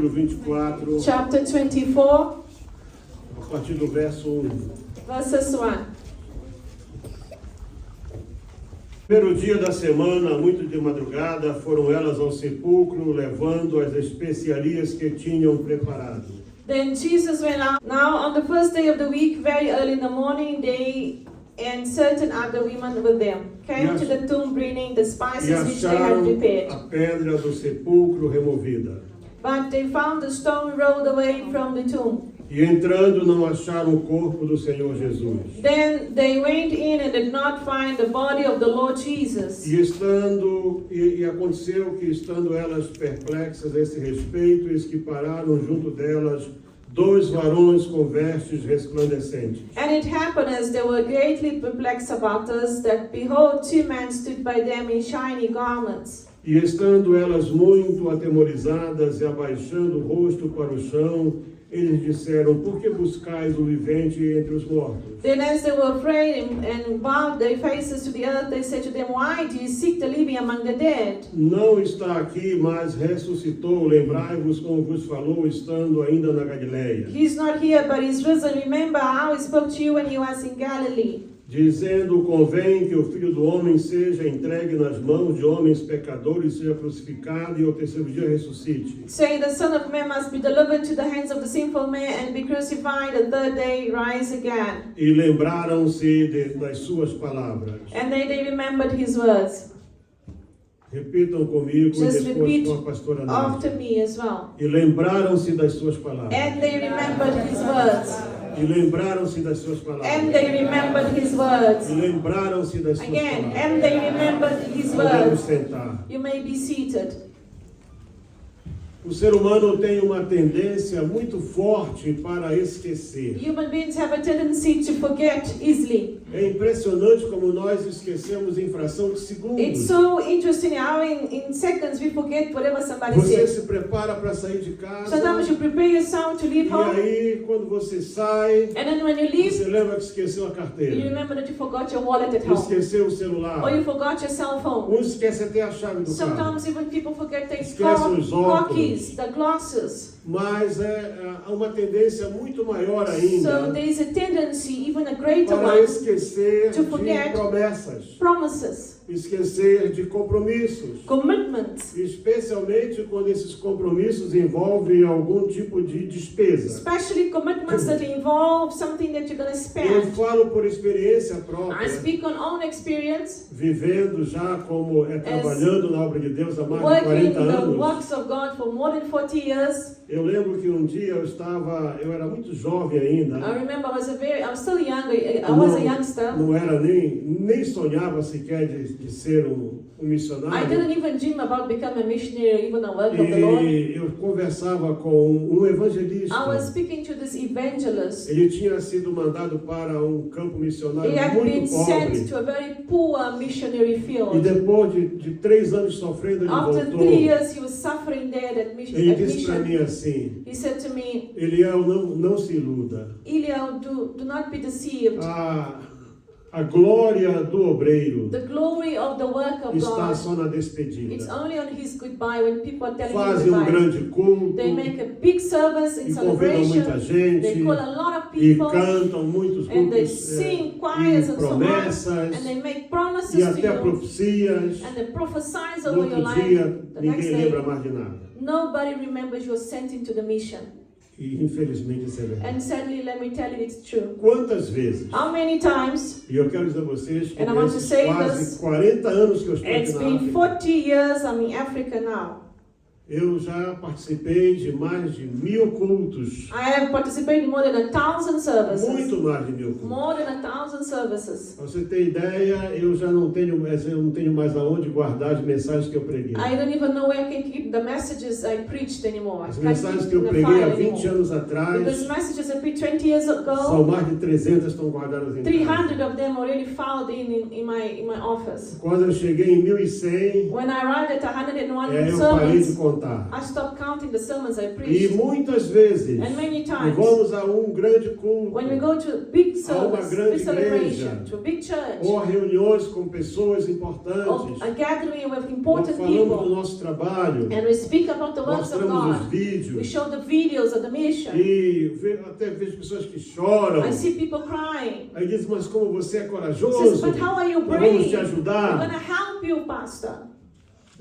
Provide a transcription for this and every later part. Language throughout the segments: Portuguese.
capítulo 24, chapter 24, a partir do verso 1. verses 1. Primeiro dia da semana, muito de madrugada, foram elas ao sepulcro, levando as especiarias que tinham preparado. Then Jesus went out. Now on the first day of the week, very early in the morning, they and certain other women with them came to the tomb bringing the E spices which they had acharam prepared. a pedra do sepulcro removida. But they found the stone rolled away from the tomb. E entrando, não acharam o corpo do Senhor Jesus. Then they went in and did not find the body of the Lord Jesus. E aconteceu que, estando elas perplexas a esse respeito, eis que pararam junto delas 2 varões com vestes resplandecentes. And it happened as they were greatly perplexed about this, that behold, 2 men stood by them in shiny garments. E estando elas muito atemorizadas e abaixando o rosto para o chão, eles disseram: por que buscais o vivente entre os mortos? Then as they were afraid and bowed their faces to the earth, they said to them, why do you seek the living among the dead? Não está aqui, mas ressuscitou. Lembrai-vos como vos falou, estando ainda na Galileia, He's not here, but he's risen. Remember how he spoke to you when he was in Galilee, dizendo: convém que o Filho do Homem seja entregue nas mãos de homens pecadores, seja crucificado e ao terceiro dia ressuscite. saying the Son of Man must be delivered to the hands of the sinful man and be crucified, the third day rise again. E lembraram-se das suas palavras. And they remembered his words. Repitam comigo e Just depois repeat com a pastora after Nádia. me as well. E lembraram-se das suas palavras. And they remembered his words. E lembraram-se das suas palavras. And they remembered his words. E lembraram-se das suas Again, palavras. and they remembered his Podemos words. sentar. You may be seated. O ser humano tem uma tendência muito forte para esquecer. Human beings have a tendency to forget easily. É impressionante como nós esquecemos em fração de segundos. It's so interesting how in seconds we forget whatever somebody Você said. se prepara para sair de casa. Sometimes you prepare yourself to leave E home, aí, quando você sai, and then when you leave, você lembra que esqueceu a you carteira. remember that you forgot your wallet at home, Esqueceu o celular. or you forgot your cell phone. Um esquece até a chave do carro. Sometimes even people forget their Esquece os car óculos. keys, the glasses. Mas há uma tendência muito maior So ainda there is a tendency, even a greater para one, esquecer to de forget promessas, promises, esquecer de compromissos, commitments, especialmente quando esses compromissos envolvem algum tipo de despesa. especially commitments that involve something that you're going to Eu spend. falo por experiência I própria, speak on own experience, vivendo já como trabalhando na obra de Deus há mais de working 40 the anos. works of God for more than 40 years. Eu lembro que um dia eu era muito jovem ainda. I remember I was still young, I was a youngster. Não era nem sonhava sequer de ser um I missionário. didn't even dream about becoming a missionary, even a work of the Lord. E eu conversava com um evangelista. I was speaking to this evangelist. Ele tinha sido mandado para um campo missionário He had been muito sent pobre. to a very poor missionary E field. depois de 3 anos sofrendo, ele After voltou. 3 years, he was suffering there at Ele disse para mim mission. assim: He said to me, Eliel, não se iluda. Eliel, do not be deceived. A glória do obreiro The glory of the work of está God, só na it's despedida. only on his goodbye when people are telling Fazem him um goodbye. grande culto They make a big service in e convidam muita celebration. gente They call a lot of e people. cantam muitos And they cultos sing e choirs and so on. promessas And they make e promises to até you. profecias. And they prophesy No over your outro life. dia, The next ninguém day, lembra mais de nada. nobody remembers you're sent into the mission. E infelizmente isso é verdade. And sadly, let me tell you, it's true. Quantas vezes? How many times? E eu quero dizer a vocês que And I want to nesses say quase this. 40 anos que eu estou aqui It's na been África, 40 years I'm in Africa now. eu já participei de mais de 1000 cultos. I have participated in more than 1,000 services. Muito mais de 1000 cultos. More than 1,000 services. Pra você ter ideia, eu não tenho mais aonde guardar as mensagens que eu preguei. I don't even know where I can keep the messages I preached anymore. As I can't mensagens keep que eu in the preguei há file 20 anymore. anos atrás, Because messages I preached 20 years são ago, mais de 300 que estão guardadas em casa. 300 of them already filed in my office. Quando eu cheguei em 1100, When I arrived at 101 eu parei de sermons, contar. I stopped counting the sermons I E preached. muitas vezes, And many e times, vamos a um grande culto, when we go to a big a uma service, grande big celebration, igreja, to a big church, ou a reuniões com pessoas or importantes, a gathering with nós important falamos do people, nosso trabalho, and we speak about the works of mostramos os God. We vídeos, show the videos of the mission. e até vejo pessoas que choram. I see people crying. Aí diz, mas como você é Says, corajoso, but how are you nós vamos te brave? We're going ajudar. to help you, Pastor.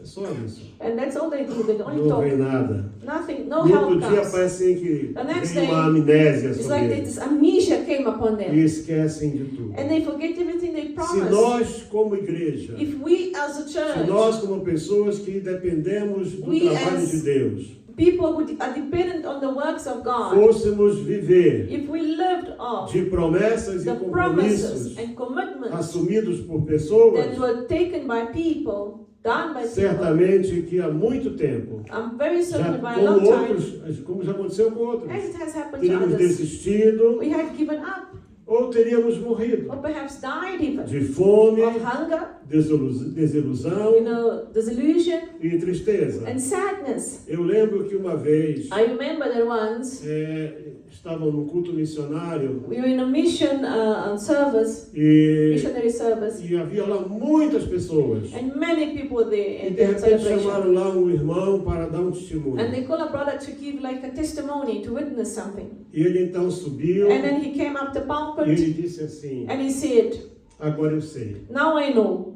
É só isso. And that's all they do. They only Não vem talk. nada. Nothing, no No help outro dia comes. parece que The next vem day, uma amnésia It's sobre like eles. this amnesia came upon E them. esquecem de tudo. And they forget everything they Se promised. nós, como igreja, If we as a se church, nós, como pessoas que dependemos do We trabalho as de Deus, people who are dependent on the works of God, fôssemos viver if we lived off de promessas e the promises compromissos and commitments assumidos por pessoas, that were taken by people, done by people, certamente que há muito tempo, I'm very já, certain by a como long time, outros, como já aconteceu com outros, as it has happened to teríamos others, desistido we had given up, ou teríamos morrido or perhaps died even, de fome, of hunger, desilusão disillusion, e tristeza. and sadness. Eu lembro que uma vez I remember that once estavam no culto missionário we were in a mission service, e, missionary service, e havia lá muitas pessoas. and many people were there E at de that repente celebration. chamaram lá um irmão para dar um testemunho. And they call a brother to give like a testimony, to witness something. E ele então subiu And then he came up the e pulpit ele disse assim: and he said, agora eu sei. now I know.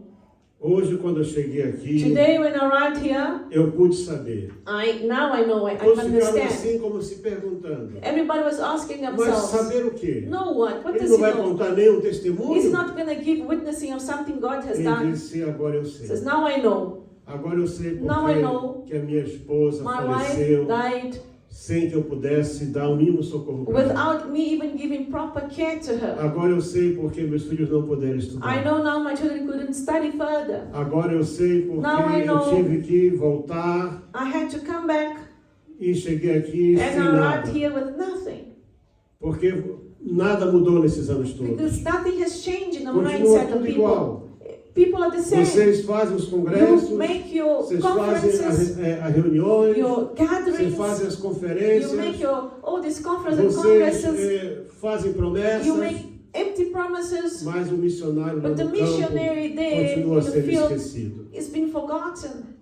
Hoje, quando eu cheguei aqui, Today when I arrived here, eu pude saber. now I know, I Todos ficaram understand. assim como se perguntando. Everybody was asking Mas themselves, saber o quê? know what? What Ele does não he vai know? contar nenhum He's testemunho? not going to give witnessing of something God has Ele done. disse: agora eu He sei. says, now I know. Agora eu sei Now I know. porque que a minha esposa My wife faleceu died sem que eu pudesse dar o mínimo socorro para ela. without me even giving proper care to her. Agora eu sei porque meus filhos não puderam I estudar. know now my children couldn't study further. Agora eu sei porque Now I eu know. tive que voltar I had to come back e cheguei aqui sem and I arrived nada. here with nothing. Porque nada mudou nesses anos todos. Because nothing has changed in the Continua mindset of tudo people. igual. People are the same. Vocês fazem os congressos, You make your vocês fazem conferences, as reuniões, your vocês gatherings, fazem as you conferências, make all these conferences and vocês congresses, fazem promessas, you make empty promises, mas o missionário lá but the no campo missionary there continua a in the ser field esquecido. is been forgotten.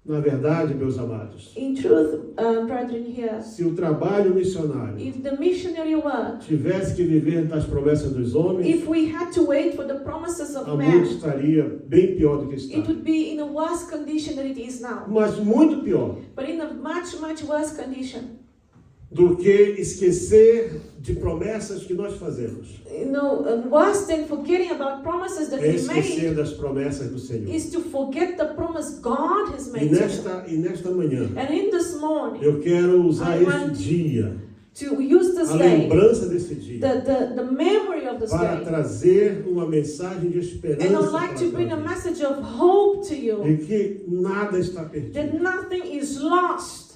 Na verdade, meus amados, In truth, brethren here, se o trabalho missionário if the missionary work, tivesse que viver das promessas dos homens, if we had to wait for the promises of há muito man, estaria bem pior do que está. it would be in a worse condition than it is now. Mas muito pior But in a much, much worse condition. do que esquecer de promessas que nós fazemos. Worse than forgetting about promises that É we made esquecer das promessas do Senhor. is to forget the promise God has E made to you. nesta manhã, And in this morning, eu quero usar I este want dia, to use this a day, lembrança desse dia, the memory of this para day. trazer uma mensagem de esperança And I'd like para to a bring a tua vida. message of hope to you, De que nada está perdido. that nothing is lost.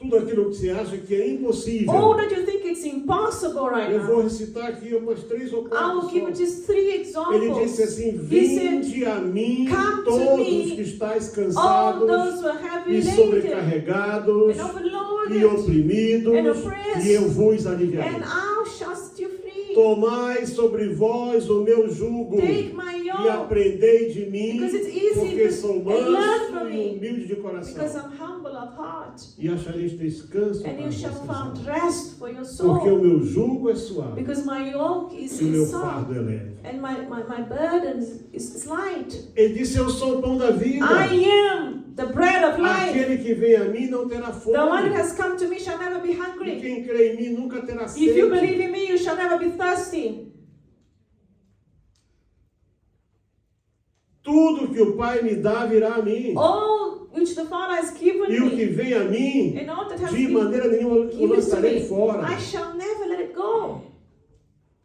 Tudo aquilo que você acha que é impossível. All that you think it's impossible right Eu vou now. recitar aqui umas 3 ou I 4 will give you só. just 3 Ele examples. disse assim: He said, vinde a mim "Come to todos me, que estáis all cansados those who are heavy e laden sobrecarregados and e overloaded, oprimidos, and oppressed, e eu vos aliviarei. and I shall set you free. Tomai sobre vós o meu jugo Take my e yoke, aprendei de mim, because it's easy porque sou and learn manso from e me, humilde de because coração. I'm humble of heart, E achareis descanso and para you as shall vossas find almas. rest for your Porque o soul, meu jugo é suave because my yoke is e o meu soft, fardo é leve. and my burden is light. Ele disse: eu sou o pão da vida. I am the bread of life. Aquele que vem a mim não terá fome. The one that has come to me shall never be E hungry. quem crê em mim nunca terá If you believe sede. in me, you shall never be thirsty. Tudo que o Pai me dá virá a mim. All which the Father has given E o que me, vem a mim, and all that has de been maneira nenhuma o given to lançarei me, fora. I shall never let it go.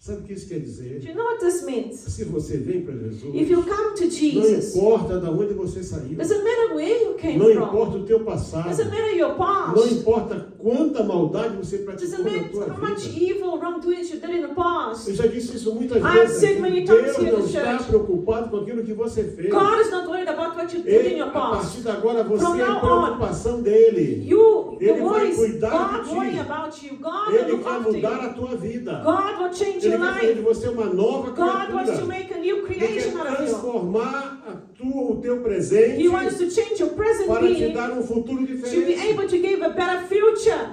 Sabe o que isso quer dizer? Do you know what this means? Se você vem para Jesus, If you come to não Jesus, importa de onde você saiu, doesn't matter where you came não from, importa o teu passado, doesn't matter your não past, importa quanta maldade você praticou doesn't na matter tua how much vida. evil wrongdoings you did in the past. Eu já disse isso muitas I've vezes. said many times Deus here não in the está church. preocupado com aquilo que você fez. God is not worried about what you did in Ele, your a past. partir de agora, você From é a now on, preocupação dele. The Ele vai worries, cuidar God de ti. worrying about you. God will Ele look quer after mudar you. a tua vida. God will change Ele your quer fazer de life. você uma nova God wants to criatura. make a new Ele creation quer out of you. transformar o teu presente He wants to change your present para te being dar um futuro to be diferente. able to give a better future.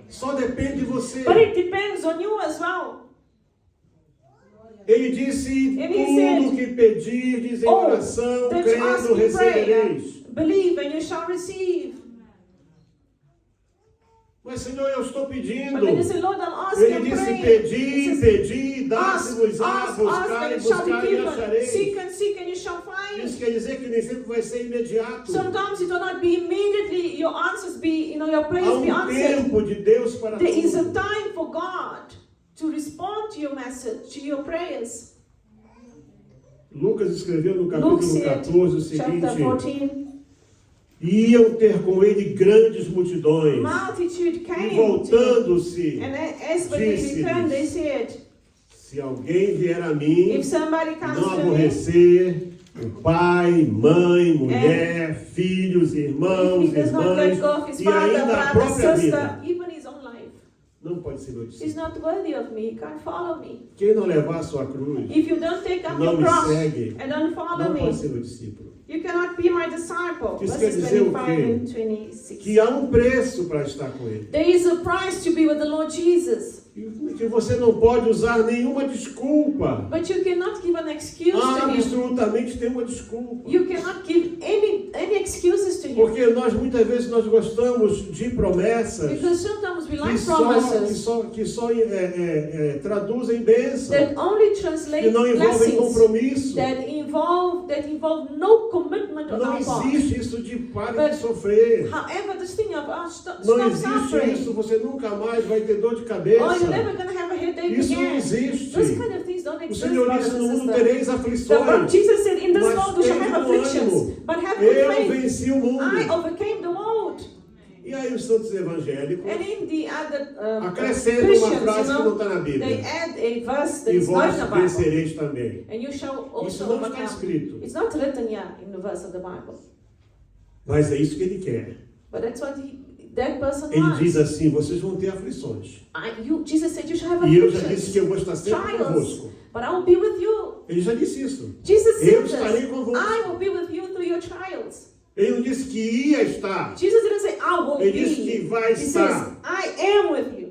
Só depende de você. But it depends on you as well. Ele disse, And he tudo que pedirdes em Oh, oração, that you ask crendo, in prayer, recebereis. believe and you shall receive. Mas, Senhor, eu estou pedindo. But then you say, Lord, I'm asking Ele and disse, praying. pedi, It says, pedi, dá-se-vos-á, ask, buscai, and it shall be buscai e given. achareis. Seek and you shall find. Isso quer dizer que nem sempre vai ser imediato. Sometimes it will not be immediately, your answers be, your prayers Há be answered. tempo de Deus para There is a tudo. time for God to respond to your message, to your prayers. Lucas escreveu no Luke capítulo said, 14 o chapter seguinte: 14, iam ter com ele grandes multidões, multitude e came to him. voltando-se, And as when they disse-lhes, returned, they said, se alguém vier a mim, if somebody comes não to me, aborrecer o pai, mãe, mulher, filhos, irmãos, if he does not let irmãs, go of his e father, ainda a brother, própria sister, vida, even his own life, não pode ser meu he's discípulo. not worthy of me, he can't follow me. Quem não levar a sua cruz, If you don't take up não your me cross segue, and don't follow não me, pode ser meu discípulo. you cannot be my disciple. Isso Verses quer dizer o 25 quê? and 26. Que há um preço para estar com ele. There is a price to be with the Lord Jesus. E que você não pode usar nenhuma desculpa. But you cannot give an excuse to him. Absolutamente tem uma desculpa. You cannot give any excuses to him. Porque muitas vezes nós gostamos de promessas Because sometimes we like que promises só traduzem bênção, that only que translate não envolvem blessings compromisso. that involve no commitment on Não our part. existe isso de pare But de sofrer. However, this thing of stop Não existe suffering. isso, você nunca mais vai ter dor de Oh, cabeça. you're never going to have a headache Isso não again. existe. Those kind of things don't O exist, Senhor brothers disse, and no mundo sisters. tereis aflições. Jesus said, in this Mas world we shall tende have bom afflictions, ânimo. but have good Eu faith. venci o mundo. I overcame the world. E aí os santos evangélicos And in the other acrescentam uma Christians, frase que não está na they Bíblia. add a verse that E is not vós in the Bible. vencereis também. And you shall Isso also não está overcome. escrito. It's not written here in the verse of the Bible. Mas é isso que ele quer. But that's what that person Ele wants. diz assim, vocês vão ter aflições. Jesus said you shall have E eu já afflictions, disse que eu vou estar sempre trials, convosco. but I will be with you. Ele já disse isso. Jesus Eu said estarei this. convosco. I will be with you through your trials. Ele não disse que ia estar. Jesus didn't say I will Ele be. disse que vai He estar. says I am with you.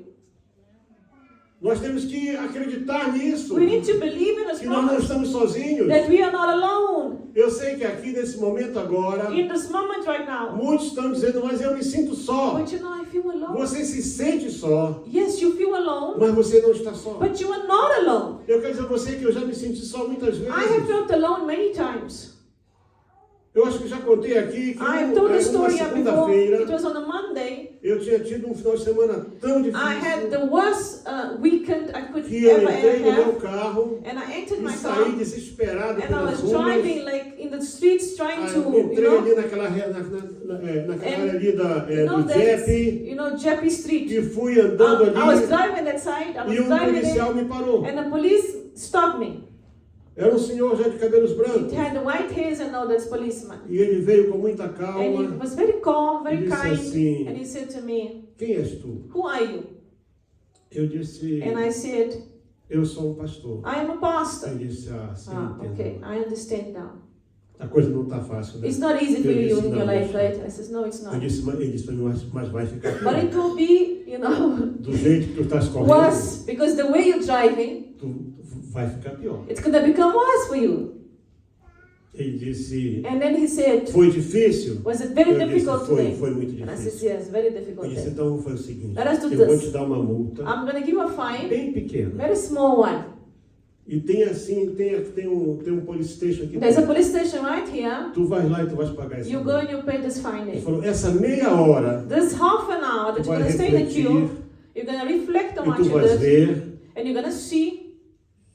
Nós temos que acreditar nisso. We need to believe in His Que nós não promise estamos sozinhos. that we are not alone. Eu sei que aqui nesse momento agora, In this moment right now. muitos estão dizendo, mas eu me sinto só. But you know, I feel alone. Você se sente só, Yes, you feel alone, mas você não está só. but you are not alone. Eu quero dizer a você que eu já me senti só muitas I have vezes. felt alone many times. Eu acho que já contei aqui que I have told uma this story before. It segunda-feira was on a Monday. eu tinha tido um final de semana tão I had difícil the worst weekend I could que eu ever entrei no meu have. carro And I entered e my saí car. desesperado And I pelas was ruas. driving like in the streets trying Aí to, entrei ali naquela área ali do Jeppe Jeppe Street. e fui andando I was ali driving that side. I was e um driving policial it, me parou. and the police stopped me. Era um senhor já de cabelos It brancos had the white hairs and all this policeman. e ele veio com muita And he calma. was very calm, very Ele disse kind. assim, And he said to me, quem és tu? "Who are you?" Eu disse, And I said, eu sou um pastor. "I am a pastor." Ele disse, sim, entendo. Okay, I understand now. A coisa não está fácil, né? It's not easy for Eu you disse, in não, your life, não. right? I said, "No, it's not." Ele disse para mim, mas vai ficar But pior. it will be, Do jeito que tu estás correndo, worse because the way you're driving, tu vai ficar pior. it's gonna become worse for you. Ele disse, And then he said, foi difícil? "Was it very Eu disse, difficult today?" foi muito And I said, difícil. "Yes, very difficult Ele disse, day. então foi o seguinte, Let us do eu vou this. te dar uma multa I'm gonna give you a fine, bem pequena. very small one. E tem assim, tem um police station aqui. There's a perto. police station right here. Tu vais lá e tu vais pagar essa You go multa. and you pay this fine. Ele falou, essa meia hora This half an hour tu that you're vai gonna stay in the refletir queue, you're gonna reflect on e what tu you vais did, ver and you're gonna see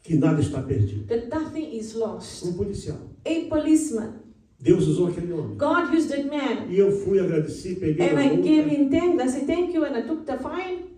que nada está perdido. that nothing is lost. Policial. A policeman. Deus usou aquele homem. God used that man. E eu fui, agradeci, peguei And a I gave multa. him thanks. I said, thank you, and I took the fine.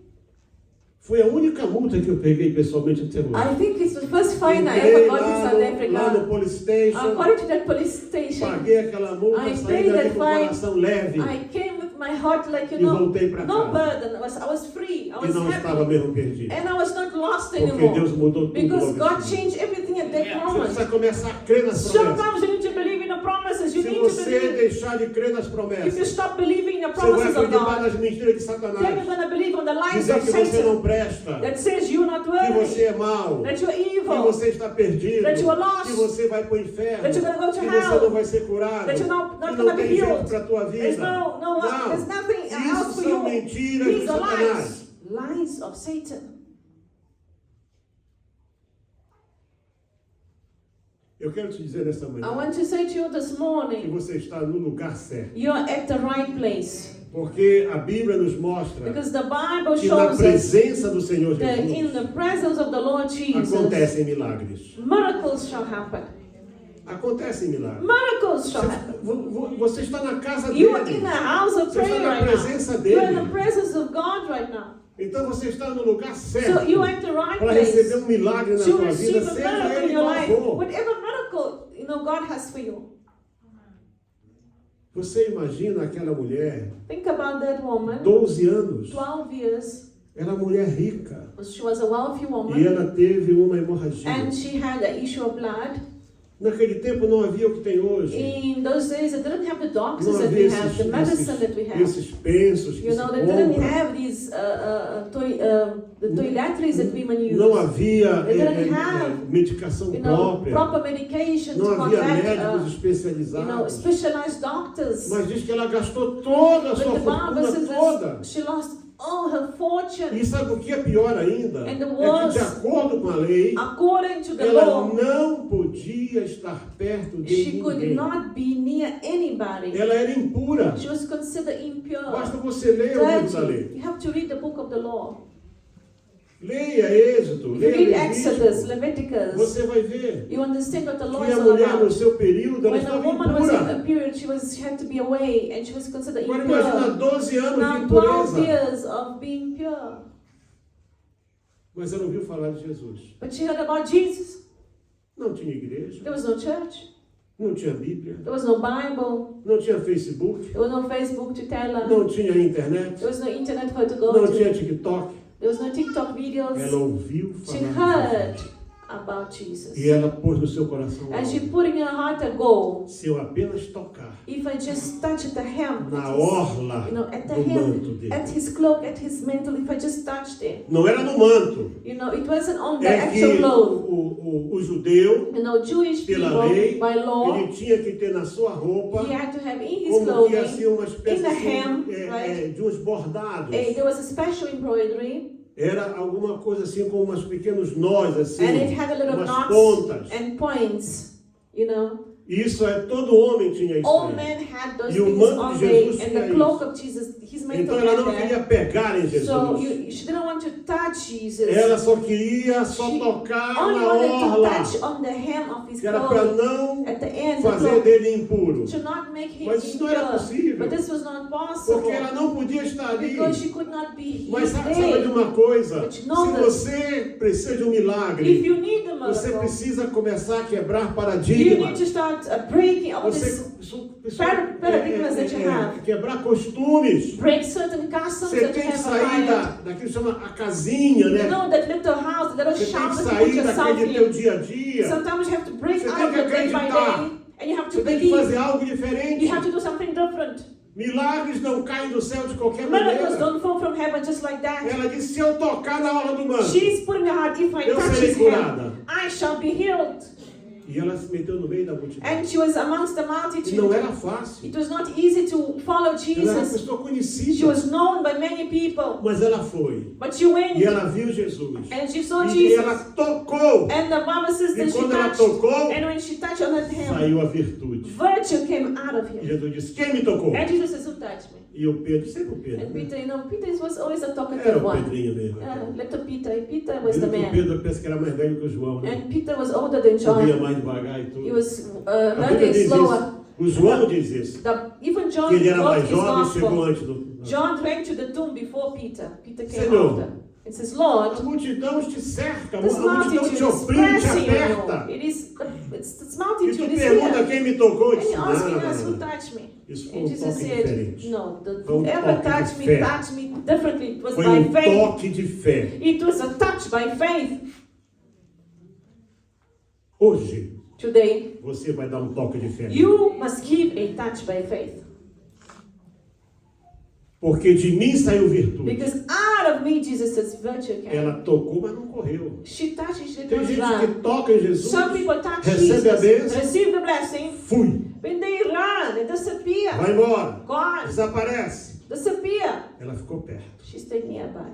Foi a única multa que eu peguei pessoalmente até hoje. I think it's the first fine I Entrei ever got in lá South no Africa. police station, According to that police station, paguei aquela multa, I saí paid daqui that com o fine. coração leve I came with my heart like, e voltei para no casa. burden. I was free. I E was não estava happy. mesmo perdido. And I was not lost Porque anymore. Deus mudou tudo Because logo God em seguida. changed everything at that Você moment. precisa começar a crer nas promessas. Sometimes you need to believe in the promises. You Se need to você believe. deixar de crer nas If you promessas, stop believing in the você vai promises of acreditar God, nas mentiras de then you're Satanás. going to believe on the lies Dizer of que você não Satan presta, that says you're not que worthy, você é mau, that you're que evil, você está perdido, that you are lost, que você vai para o inferno, that you're gonna go to que hell, você não vai ser curado, that you're not que gonna não be tem jeito healed. para a tua There's vida. there's nothing else Isso for são you. mentiras de These are Satanás. lies of Satan. Eu quero te dizer nessa I manhã want to say to you this que morning, você está no lugar certo. you're at the right place. Porque a Bíblia nos mostra Because the Bible que na shows us presença do Senhor that in Jesus the presence of the Lord Jesus, acontecem milagres. miracles shall happen. Acontecem milagres. Miracles shall happen. Você está na casa You are in dele. the house of Você está prayer na right presença now. You're in dele. the presence of God right now. Então você está no lugar So certo you are at the right para receber place milagre na to tua receive vida, a seja miracle in ele your qual life. for. Whatever miracle God has for you. Você imagina aquela mulher, Think about that woman, 12 anos, 12 years. era uma mulher rica She was a wealthy e woman, ela teve uma hemorragia. and she had an issue of blood. Naquele tempo não havia o que tem hoje. In those days, they didn't have the doctors Não that havia we have, the medicine that we have. esses pensos que You se know, they didn't compram. have these the toiletries that women use. Não havia They didn't have, medicação própria. proper medication Não to havia combat, médicos especializados. specialized doctors. Mas diz que ela gastou toda a But sua the Bible fortuna says toda. that she lost all her fortune. E sabe o que é pior ainda? And the É que worst, de acordo com a lei, according to the ela law, não podia estar perto de she could ninguém. not be near anybody. Ela era impura. She was considered impure. Basta você ler o livro da lei. Dirty. You have to read the book of the law. Leia Êxodo, If you leia read Exodus, Levítico. Leviticus, Você vai ver you understand what the law que is a all mulher no about. seu período ela When a estava woman was in impura. a period, she had to be away, and she was considered Agora imagina impure. 12 anos de Now 12 impureza. years of being pure. Mas ela ouviu falar de Jesus. But she heard about Jesus. Não tinha igreja, There was no church. não tinha Bíblia, There was no Bible. não tinha Facebook, There was no Facebook to tell her. não tinha internet, There was no internet for her to go não to. tinha TikTok. There was no TikTok videos. Ela ouviu She falar de heard Jesus. about Jesus. E ela pôs no seu coração And she algo. put in her heart a goal. Se eu apenas tocar If I just touch the hem, na at his, orla at the do manto hem, dele. at his cloak, at his mantle, if I just touched it. Não era no manto. It wasn't on the É actual que cloth. o judeu, Jewish pela people, lei, by law, ele tinha que ter na sua roupa he had to have in his como que clothing, assim uma espécie in the hem, right? de uns bordados. There was a special embroidery, Era alguma coisa assim com umas pequenos nós assim, and it had a little umas knots pontas. and points, Isso todo homem tinha isso. All aí. men had those E o things manto on de them, Jesus and tinha the cloak isso. of Jesus, his mantle Então ela had não that. queria pegar em Jesus. So she didn't want to touch Jesus. Ela só queria She tocar only na wanted to orla, touch on the hem of his que era para clothing. não At the end, the fazer cloak, dele impuro. to not make him Mas isso não era impure. possível, But this was not possible. porque ela não podia estar ali. Because she could not be Mas sabe de there. uma coisa? But Se know this. você precisa de um If milagre, you need a você miracle, precisa começar a quebrar you paradigmas. need to start breaking all this, paradigmas that you have. Quebrar costumes. break certain customs Você that you tem que have sair acquired. daquilo que chama a casinha, You né? know that little house, that little Você tem shop que that you put sair yourself daquele teu in. dia a dia. Sometimes you have to break Você out tem of que it day by acreditar. day, and you have to Você tem que believe. fazer algo diferente. You have to do something different. Milagres não caem do céu de qualquer Miracles maneira. don't fall from heaven just like that. Ela disse, se eu tocar na orla do manto, She's putting her heart, if I eu touch serei his curada. hand, I shall be healed. E ela se meteu no meio da multidão. And she was amongst the E multitude. não era fácil. It was not easy to follow Ela era uma Jesus. pessoa She conhecida. was known by many people. Mas ela foi. But she went E ela viu Jesus. and she saw E Jesus. ela tocou. And the Bible says that E she quando ela touched. tocou, And when she touched on that hand, saiu a virtude. virtue came out of E him. Jesus disse, quem me tocou? And Jesus says, who touched me? E o Pedro, sempre o Pedro. And Né? Peter, Peter was always a Era talkative o one. Pedrinho dele. Little Peter was the O man. Pedro pensa que era mais velho que o João, né? And Peter was older than Corria John. mais devagar e tudo. He was A Bíblia learning diz slower. isso. O João diz isso. Even John Que ele era wrote mais his jovem e chegou gospel. antes do... John went to the tomb before Peter. Peter came Senhor. after. It says, A Lord, multidão te cerca, a this multidão multitude te is oprime, te pressing aperta. you. This E multitude tu is pergunta here. quem me tocou. And Eu disse, you're asking us não, who não. touched me. Isso foi And um Jesus toque said, diferente. no, Foi um whoever toque touched de me, fé. touched me differently. It was Foi by um faith. toque de fé. It was a touch by faith. Hoje, Today, você vai dar um toque de fé. you must give a touch by faith. Porque de mim saiu virtude. Because out of me, Jesus says, virtue came. Ela tocou, mas não correu. She touched, she did Tem not gente run. que toca em Jesus, Some people touch recebe a Jesus, bênção, receive the blessing, fui, when they run, they disappear. vai embora, Gone, desaparece. disappear. Ela ficou perto. She stayed nearby.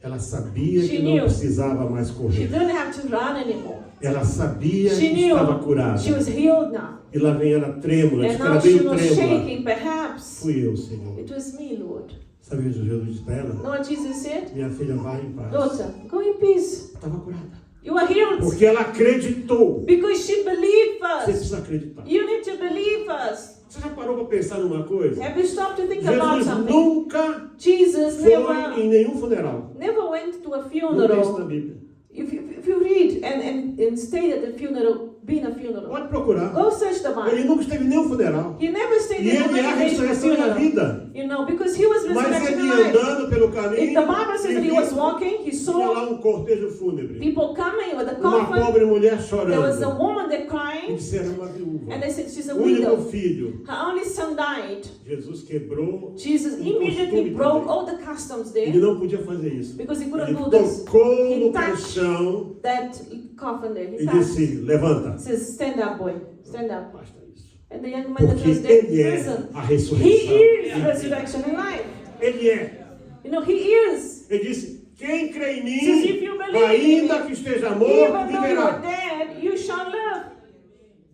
Ela sabia She que não knew. precisava mais She correr. didn't have to run anymore. Ela sabia She que knew estava curada. she was healed now. E lá vem ela trêmula, diz And que ela now she veio was trêmula. shaking, perhaps. Fui eu, Senhor. It was me, Lord. Sabe o que Jesus disse para ela? Know what Jesus said? Minha filha, vai em paz. Daughter, go in peace. Estava curada. You are healed. Porque ela acreditou. Because she believed Você first. precisa acreditar. You need to believe first. Você já parou para pensar numa coisa? Have you stopped to think about Jesus something? nunca Jesus foi never em nenhum funeral. went to a Não tem isso na funeral. Bíblia. If you read and stayed at the funeral, been a funeral, Pode procurar. go search the Ele Bible. nunca esteve em nenhum funeral. He never stayed E in ele é a a ressurreição e a funeral. vida. You know, because he was Mas resurrected ele alive. andando pelo caminho, If the Bible says that he was e walking, he tinha saw lá um cortejo fúnebre. people coming with a Uma coffin. pobre mulher There was a chorando. woman there E crying, disseram uma viúva. and they said she's a O único widow. filho. Her only son died. Jesus quebrou. Jesus immediately broke all the customs Ele there não podia fazer isso. because he Ele couldn't do this. tocou He no touched caixão that coffin there. He e touched. disse, levanta. He says, stand up, boy. Stand up. Basta isso. And the young man that Porque was there, ele é listen, a he ressurreição. is resurrection and life. Ele é. You know, he is. Ele disse, quem crê em Says, if mim, you believe in ainda me, que esteja morto, even though you're viverá. dead, you shall live.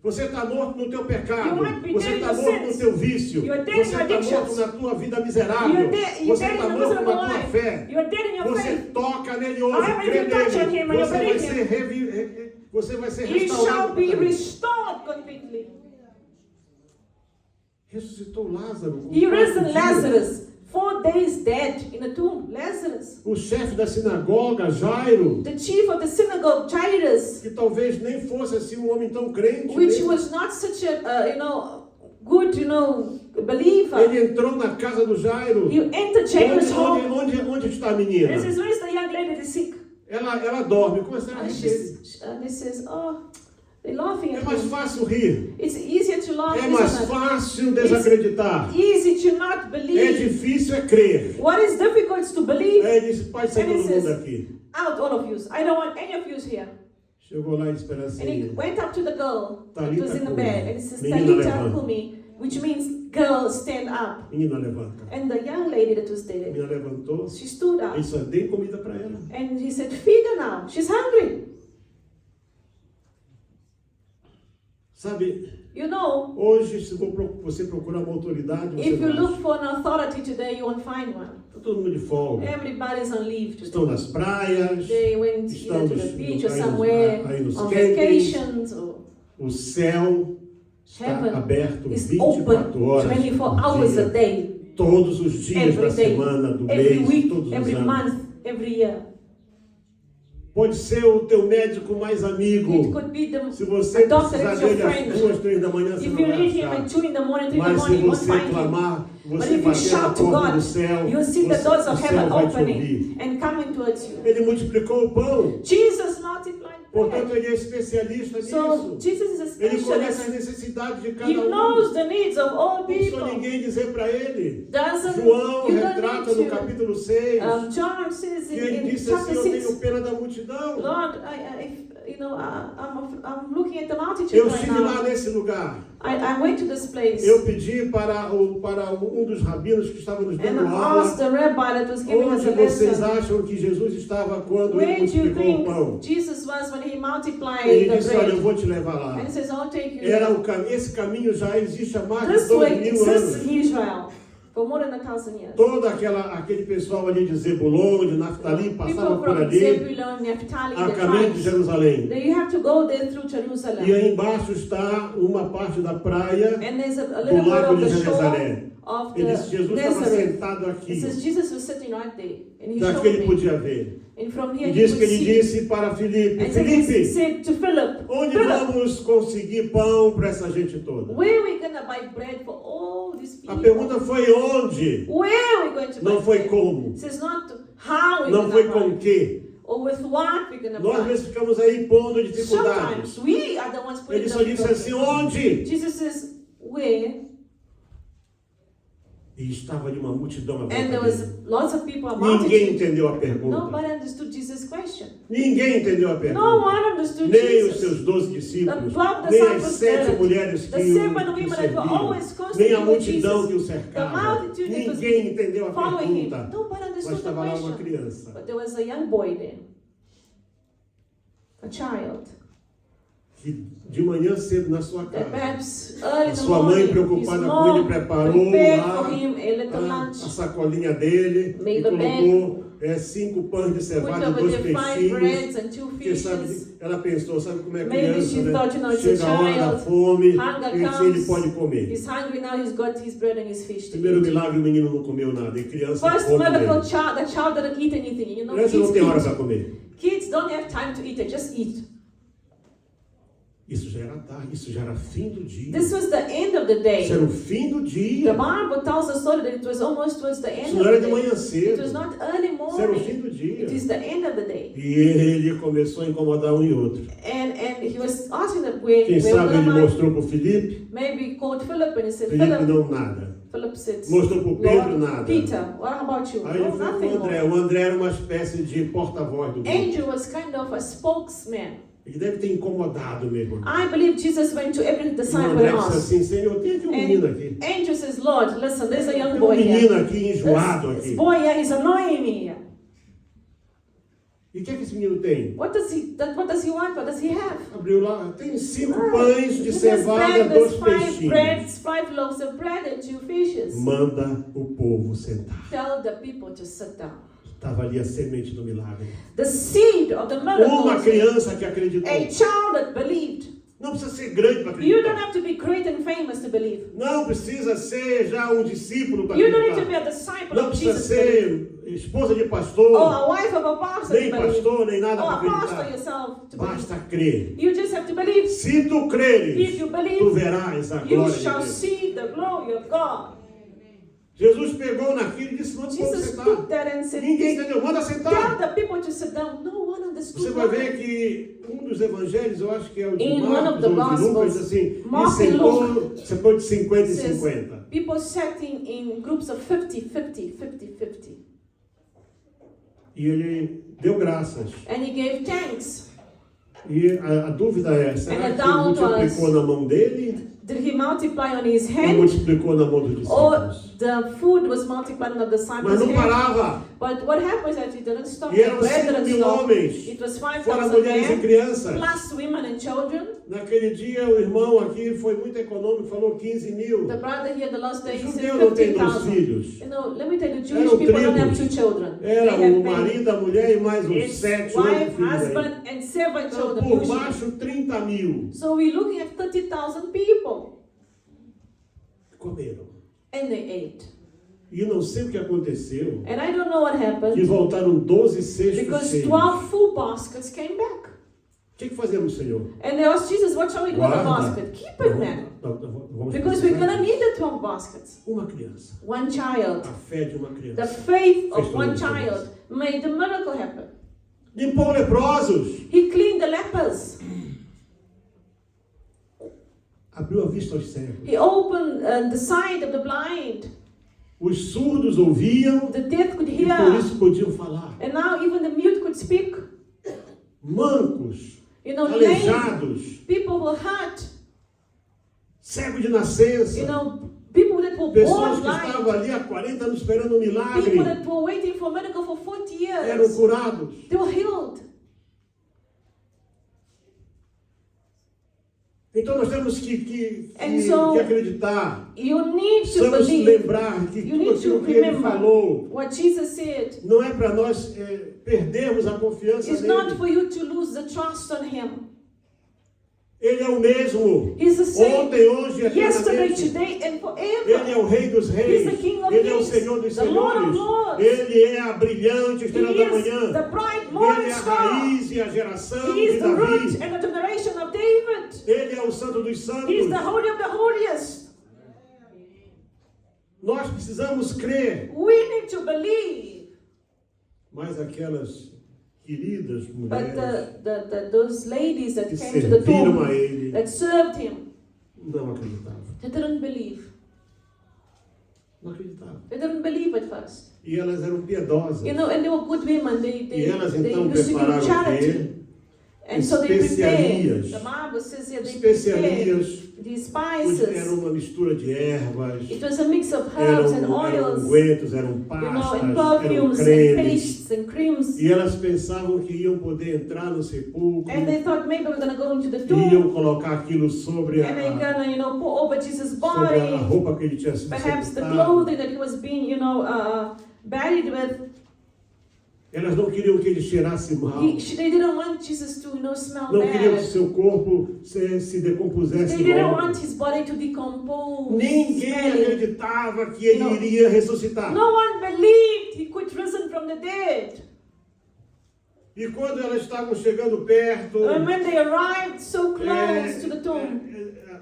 Você está morto no teu pecado. You might be Você dead está in morto your no sins. teu vício. You are dead in Você your está morto addictions. na tua vida miserável. You're Você dead está in the morto miserable na tua life. fé. You're dead in your Você faith. toca nele hoje, However crê you touch on nele. him and you Você vai believe ser você vai ser You shall restaurado. be restored completely. Ressuscitou Lázaro. com He 4 risen dias. Lazarus, 4 days dead in a tomb. Lazarus, O chefe da sinagoga, Jairo, the chief of the synagogue, Jairus, que talvez nem fosse assim um homem tão crente, which né? was not such a good believer. Ele entrou na casa do Jairo. You enter Jairus' home. Onde está a menina? This is where is the young lady that is sick. Ela dorme. Começaram a And rir. he says, oh, they're laughing É at mais me. fácil rir. It's easier to laugh, É mais isn't it? fácil desacreditar. Easy to not É believe. difícil é crer. What is difficult is to believe. Aí ele disse, pode sair And he todo mundo says, aqui. out all of you. I don't want any of you here. Chegou lá e disse para ela And he assim, went up to the girl that Talita was in the cumi. bed and he says, Menina, Talita levanta. Kumi, which means girl, stand up. menina, levanta. And the young lady that was A there, menina levantou. she stood Ele up só dei comida para ela. and he said, feed her now. She's hungry. Sabe, You know, hoje se você procurar uma autoridade, você if you não look acha. for an authority today, you won't find one. Está todo mundo de folga. Everybody's on leave Estão today. nas praias. They went either to the Estamos beach or aí nos- somewhere aí nos on campings. vacations or O céu está heaven aberto is 24 open horas 24 por hours dia. a day, Todos os dias every da day, semana, do every mês, week, todos os every anos. month, every year. Pode ser o teu médico mais It amigo. could be Se the você a doctor precisar is your dele às friend. 2, 3 da manhã, você If não you vai need him achar. at 2 in the morning, 3 in the Mas se morning, you won't você find him. clamar, But você if you bater na shout to porta God, do céu, you'll see the doors o of céu heaven vai te opening ouvir. and coming towards you. Ele multiplicou o pão. Jesus multiplied Portanto, bread. ele é especialista So nisso. Jesus is a Ele conhece as specialist. necessidades de cada He um. knows the needs of all Não precisa people. ninguém dizer para ele. Doesn't João you don't retrata need no to. capítulo 6 John says que ele in disse assim, chapter eu 6, tenho pena da multidão. Lord, I'm looking at the multitude Eu right estive lá now. nesse lugar. I went to this place Eu pedi para um dos rabinos que estava nos and dando asked aula, the rabbi that was giving us onde a vocês lesson, acham que Jesus estava quando ele where do you multiplicou o pão? think Jesus was when he multiplied Ele the disse, olha, eu bread? vou te levar lá. And he says, I'll take you Era there. esse caminho já existe há mais de This 2 way mil exists anos. in Israel for more than 1,000 years. Todo aquele pessoal ali de Zebulon, de Naftali, passava People por from ali, Zebulun, Naphtali, a the caminho de tribes. Jerusalém. Then you have to go there through Jerusalem. E aí embaixo está uma parte da praia And there's a do little part lago of de the Genezaré. shore of Ele disse, the Jesus estava Nazareth. sentado It aqui. says Jesus was sitting right there. And he Daqui showed ele me. podia ver. And from here E he disse could que ele see. disse para Filipe, And so he Filipe, said to Philip, onde Philip, vamos conseguir pão para essa gente toda? where are we going to buy bread for all these A people? pergunta foi onde, Where are we going to buy não foi bread? como, It says not how we're não going foi to com buy. que. Or with what we're going to Nós às buy. vezes ficamos aí pondo dificuldades. Sometimes we are the ones putting Ele the só disse assim, onde? Jesus says, where? E estava ali uma multidão à volta And there was dele. lots of people, a Ninguém multitude. entendeu a pergunta. Nobody understood Jesus' question. Ninguém entendeu a No pergunta. one understood Nem os Jesus. seus 12 discípulos, The 12 nem as disciples 7 did it. mulheres The que o 7 women that were serviam, always nem constantly a with multidão Jesus. que o The cercava. multitude that was Ninguém entendeu a following him. pergunta. Nobody Mas understood the estava lá uma question. criança. But there was a young boy there. A child. Que de manhã cedo na sua That casa, perhaps early a in the sua mãe morning, his preocupada com ele mom preparou prepared lá for him a little a lunch. sacolinha dele Made e the colocou 5 pães de Put cevada e over 2 there 5 peixinhos. breads and 2 Porque sabe, fishes. ela pensou, sabe como é Maybe criança, she né? thought, it's a Chega a hora da child, fome, hunger ele pode comes, comer. he's hungry now, he's got his bread and his fish to Primeiro eat. milagre, o menino não comeu nada. E criança First come miracle, mesmo. the child didn't eat anything. You know, Criança não kids tem hora para eat. comer. Kids don't have time to eat, they just eat. Isso já era tarde, isso já era fim do dia. This was the end of the Isso day. era o fim do The dia. Bible tells the story that it was almost towards the end Isso of não era the de day. manhã It cedo. was not early Isso era o fim morning. do dia. It is the end of the day. E ele começou a incomodar um e outro. And he was asking them where Quem we're sabe ele gonna buy. mostrou para o Filipe. Maybe he called Philip and he said, Filipe Philip. não nada. Philip said, Mostrou para o Pedro Lord, nada. Peter, what about you? Aí ele No, foi nothing para o André. more. O André era uma espécie de porta-voz do grupo. Andrew was kind of a spokesman. Ele deve ter incomodado mesmo. I believe Jesus went to every E o disciple André and disse asked. assim, Senhor, tem aqui um menino aqui. Andrew says, Lord, listen, there's a young Tem um boy menino here. aqui enjoado This aqui. boy here is annoying me here. E o que é que esse menino tem? What does he want? What does he have? Abriu lá, tem 5 Ah, pães de he has cevada, bread, 2 there's 5 peixinhos. breads, 5 loaves of bread and 2 fishes. Manda o povo sentar. Tell the people to sit down. Estava ali a semente do milagre. The seed of the miracle. Uma criança que acreditou. A child that believed. Não precisa ser grande para You don't acreditar. have to be great and famous to believe. Não precisa ser já um discípulo para You don't need to be acreditar. a disciple Não of precisa Jesus to believe. ser esposa de Or pastor, a wife of a pastor nem to believe. pastor, nem nada Or para a pastor acreditar. yourself to believe. Basta crer. You just have to believe. Se tu creres, If you believe, tu verás a you glória de shall Deus. see the glory of God. Jesus pegou naquilo e disse, manda o povo Jesus sentar. took that and said, Ninguém entendeu, manda tell sentar. the people to sit down. No one understood Você vai ver why. que um dos evangelhos, eu acho que é o de In one Marcos of the ou de Lucas, Gospels, diz assim, Mark e and sentou de 50 em says, 50. People sat in groups of 50, 50, 50, 50. E ele deu graças. And he gave thanks. E a dúvida é, será And the que ele doubt multiplicou was- na mão dele Did he multiply on his ou hand? multiplicou na mão dos Or discípulos? the food was multiplied on the Mas disciples' não hand? parava. But what happened is that it didn't stop. E The eram bread 5 didn't mil stop. homens, It was fora 5,000 mulheres e men, crianças. plus women and children. Naquele dia o irmão aqui foi muito econômico, falou 15 mil. The brother here the last day O he said judeu não tem 2 15,000. filhos. You know, let me tell you, Jewish Eram people don't have tribos. 2 children. Era They have o many. marido, a mulher e mais uns It's 7, 8 wife, filhos aí. husband, and 7 Então, children. por usually. baixo, 30 mil So we're looking at 30,000 people. comeram. And they ate. E eu não sei o que aconteceu, And I don't know what que happened. voltaram 12 cestos Because cheios. 12 full baskets came back. O que fazemos, Senhor? And they asked Jesus, what shall we do with the Guarda. basket? Keep it, man. Vamos Because we're precisar going to need the 12 baskets. uma criança. One child. A fé de uma The criança. faith Fez of toda a one diferença. child made the miracle happen. Limpou leprosos. He cleaned the lepers. Abriu a vista aos cegos. He opened the sight of the blind. Os surdos ouviam The deaf could e por hear. isso podiam falar. And now even the mute could speak. Mancos, You know, lame aleijados, people were hurt. cegos de nascença. You know, people that were Pessoas born que blind. estavam ali há 40 anos esperando um milagre People that were waiting for a miracle for 40 eram years. curados. They were healed. Então nós temos que And so, acreditar. You need to Precisamos believe lembrar que You tudo need aquilo to que ele remember falou what Jesus said. não é para nós perdermos a confiança It's nele. not for you to lose the trust on Him. Ele é o mesmo. He's the same Ontem, hoje e yesterday, eternamente. today, and forever. Ele é o Rei dos Reis. He's the King of Ele é o Kings, Senhor dos the Lord of Senhores. Lords. Ele é a brilhante estrela He da is manhã. the bright Ele morning é a star. raiz e a geração He is de the root Davi. and the generation of David. Ele é o Santo dos Santos. He is the holy of the holiest. Nós precisamos crer. We need to believe. Mas aquelas queridas But mulheres those ladies that que came to the serviram a tomb, ele that served him, não acreditavam. they didn't believe. Não acreditavam. They didn't believe at first. E elas eram piedosas. You know, and they were good women. They E elas they então used to prepararam give o charity. quê? And so they prepared. Especiarias. The Bible says here they prepared Especiarias. these Era spices. uma mistura de ervas. It was a mix of herbs and Eram oils, ungüentos, eram you know, pastas, and eram perfumes and cremes. pastes and creams. E elas pensavam que iam poder entrar no sepulcro, And they thought maybe we're going to go into the e iam tomb colocar aquilo sobre and they're a, going to, pour over Jesus' sobre a body, roupa que ele tinha sido perhaps the sepultado. clothing that he was being, buried with. Elas não queriam que ele cheirasse mal. They didn't want Jesus to, smell Não queriam que bad. seu corpo se decompusesse They didn't logo. want his body to decompose. Ninguém smelling. acreditava que ele Não. iria ressuscitar. No one believed he could risen from the dead. E quando elas estavam chegando perto, And when they arrived so close to the tomb,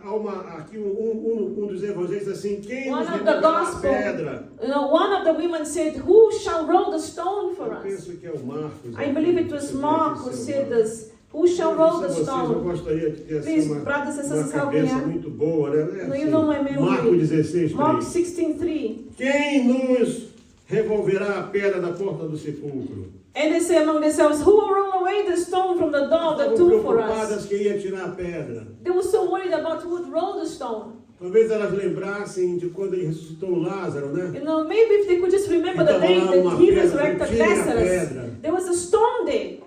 há aqui um dos evangelhos assim, quem One nos of the removerá a gospel, pedra? one of the women said, "Who shall roll the stone for Eu us?" penso que é o Marcos. I believe it was Você Mark who vê aqui, said seu this. Who shall roll the Eu stone? gostaria de ter assim, Please, uma brothers and uma sisters, help me cabeça out. muito boa, né? No, you know my memory. Marcos 16, Mark 3. 16:3. Quem nos revolverá a pedra da porta do sepulcro? And they say among themselves, "Who will roll away the stone from the door of the Estavam tomb for us?" preocupadas que ia tirar a pedra. They were so worried about who would roll the stone. Talvez elas lembrassem de quando ele ressuscitou Lázaro, né? Maybe if they could just remember the day Então, lá uma that he pedra, resurrected tire a Lazarus, pedra. there was a stone there.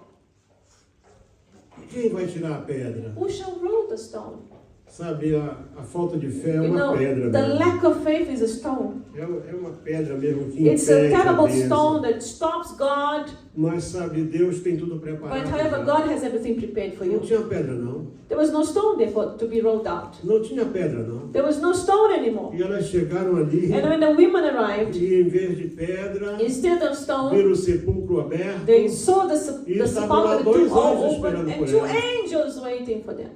Quem vai tirar a pedra? Who shall roll the stone? Sabe, a falta de fé é You uma know, pedra the mesmo. lack of faith is a stone. É uma pedra mesmo que It's a impede a terrible bênção. stone that stops God. Mas sabe, Deus tem tudo preparado. But however, já. God has everything prepared for Não you. tinha pedra, não. There was no stone there to be rolled out. Não tinha pedra, não. There was no stone anymore. E elas chegaram ali And when the women arrived, e em vez de pedra, instead of stone, viram o sepulcro aberto. they saw the E estavam lá sepulchre, the dois tomb all anjos open, esperando and por two elas. angels waiting for them.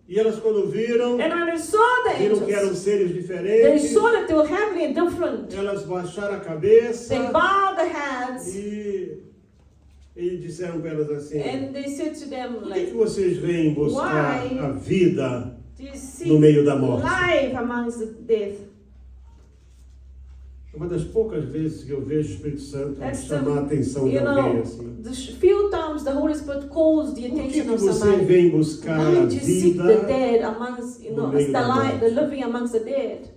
E elas quando viram, And when they saw the viram que eram angels, seres they diferentes. saw that they were heavenly and different. Elas baixaram a cabeça They bowed their heads e disseram para elas assim: and they said to them, por que like, vocês vêm buscar Why? a vida "Do you no seek meio da morte?" life amongst the dead?" Uma das poucas vezes que eu vejo o Espírito Santo That's chamar a atenção de You alguém know, assim. the few times the Holy Spirit calls the Por que, attention que of você somebody. vem buscar a Why do you seek the vida? dead amongst, no meio da morte? the living amongst the dead?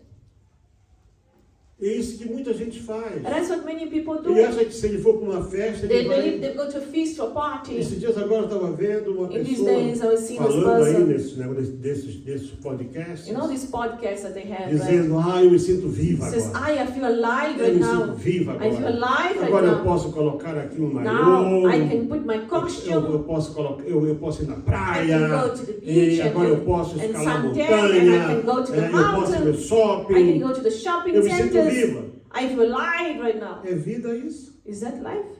É isso que muita gente faz. And that's what many people do. Ele acha que se ele for para uma festa, They ele believe vai... they go to a feast or a party. Esses dias agora eu estava vendo uma In these pessoa days, I was seeing this falando aí person, nesses negócios desses podcasts, these podcasts that they have, right? dizendo, eu me sinto viva It says, agora. I feel alive Eu right me sinto now. viva I feel agora. alive right Agora eu now. posso colocar aqui um Now maiô. I can put my costume. Eu posso colocar, eu posso ir na I praia. can go to the E beach agora eu and posso escalar a suntan, and I montanha. can go to the Eu posso ir no mountain. I can shopping. go to the shopping Eu me sinto centers. viva. I feel alive right now. É vida isso? Is that life?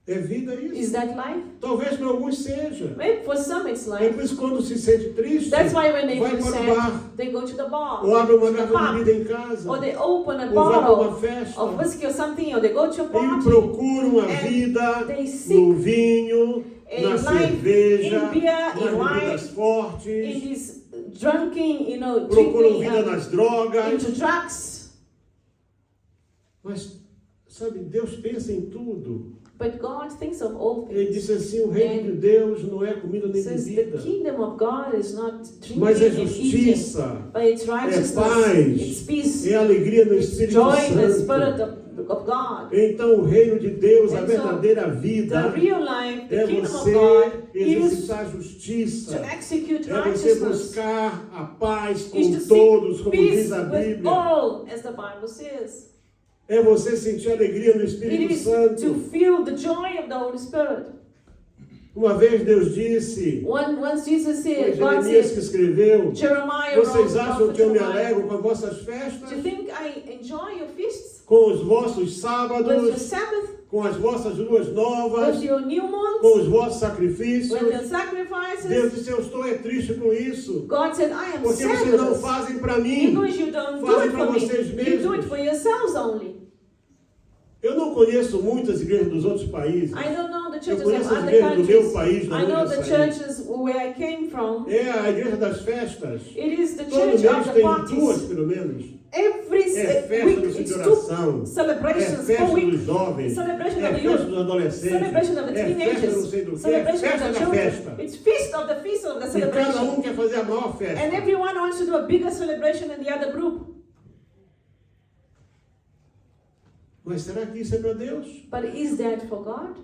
É vida isso? Is that life? Talvez para alguns seja. Maybe for some it's É life. por isso que quando se sente triste, That's why when they vai feel para o sad, bar. they go to the bar, Ou abre uma to the garrafa de pub, bebida em casa. or they open a Ou vai para uma bottle festa. of whiskey or something, or they go to a E party. procuram a And vida they seek no vinho, a na life cerveja, in beer, nas in wine, bebidas fortes. in this drinking, Procuram drinking vida nas drogas. into drugs. Mas, sabe, Deus pensa em tudo. But God thinks of all Ele things. disse assim, o reino de Deus não é comida nem It says the bebida. kingdom of God is not drinking Mas é and eating, justiça, but it's righteousness, paz, it's peace, é alegria no it's Espírito joy in the Santo. Spirit of of God. Então o reino de Deus, a And so, verdadeira The vida, real life, the é kingdom of você God, is exercitar justiça, to execute é você righteousness, buscar a paz is to com seek todos, como peace diz a with Bíblia. all, as the Bible says. É você sentir alegria no It Espírito is to Santo. feel the joy of the Holy Spirit. Uma vez Deus disse, Once Jesus foi said, God Jeremias que said, escreveu, Jeremiah vocês wrote, acham prophet que eu me Jeremiah, alegro com as vossas do festas? you think I enjoy your feasts? Com os vossos With your sábados? Sabbath? Com as vossas luas novas? With your new Com moons? os vossos sacrifícios? With your Deus sacrifices? disse, eu estou triste com isso. God said, I am Porque sad vocês with não this. fazem para mim. Because you don't do Fazem it para for me. vocês You do it mesmos. for yourselves only. Eu não conheço muitas igrejas dos outros países. I don't know the Eu churches conheço of as other igrejas do meu countries. país, da I know onde the eu saí. churches where I came from. É a igreja das festas. It is the Todo church mês of the tem duas, parties. pelo menos. Every É festa week do it's Cid de two Oração. É celebrations festa per week. dos jovens. Celebration É of the festa youth. dos adolescentes. Celebration of the É festa não teenagers. sei do que. É Celebration of festa the da children. festa. It's feast of the E cada celebration. quer fazer a maior festa. And everyone wants to do a bigger celebration than the other group. Mas será que isso é para Deus? But is that for God?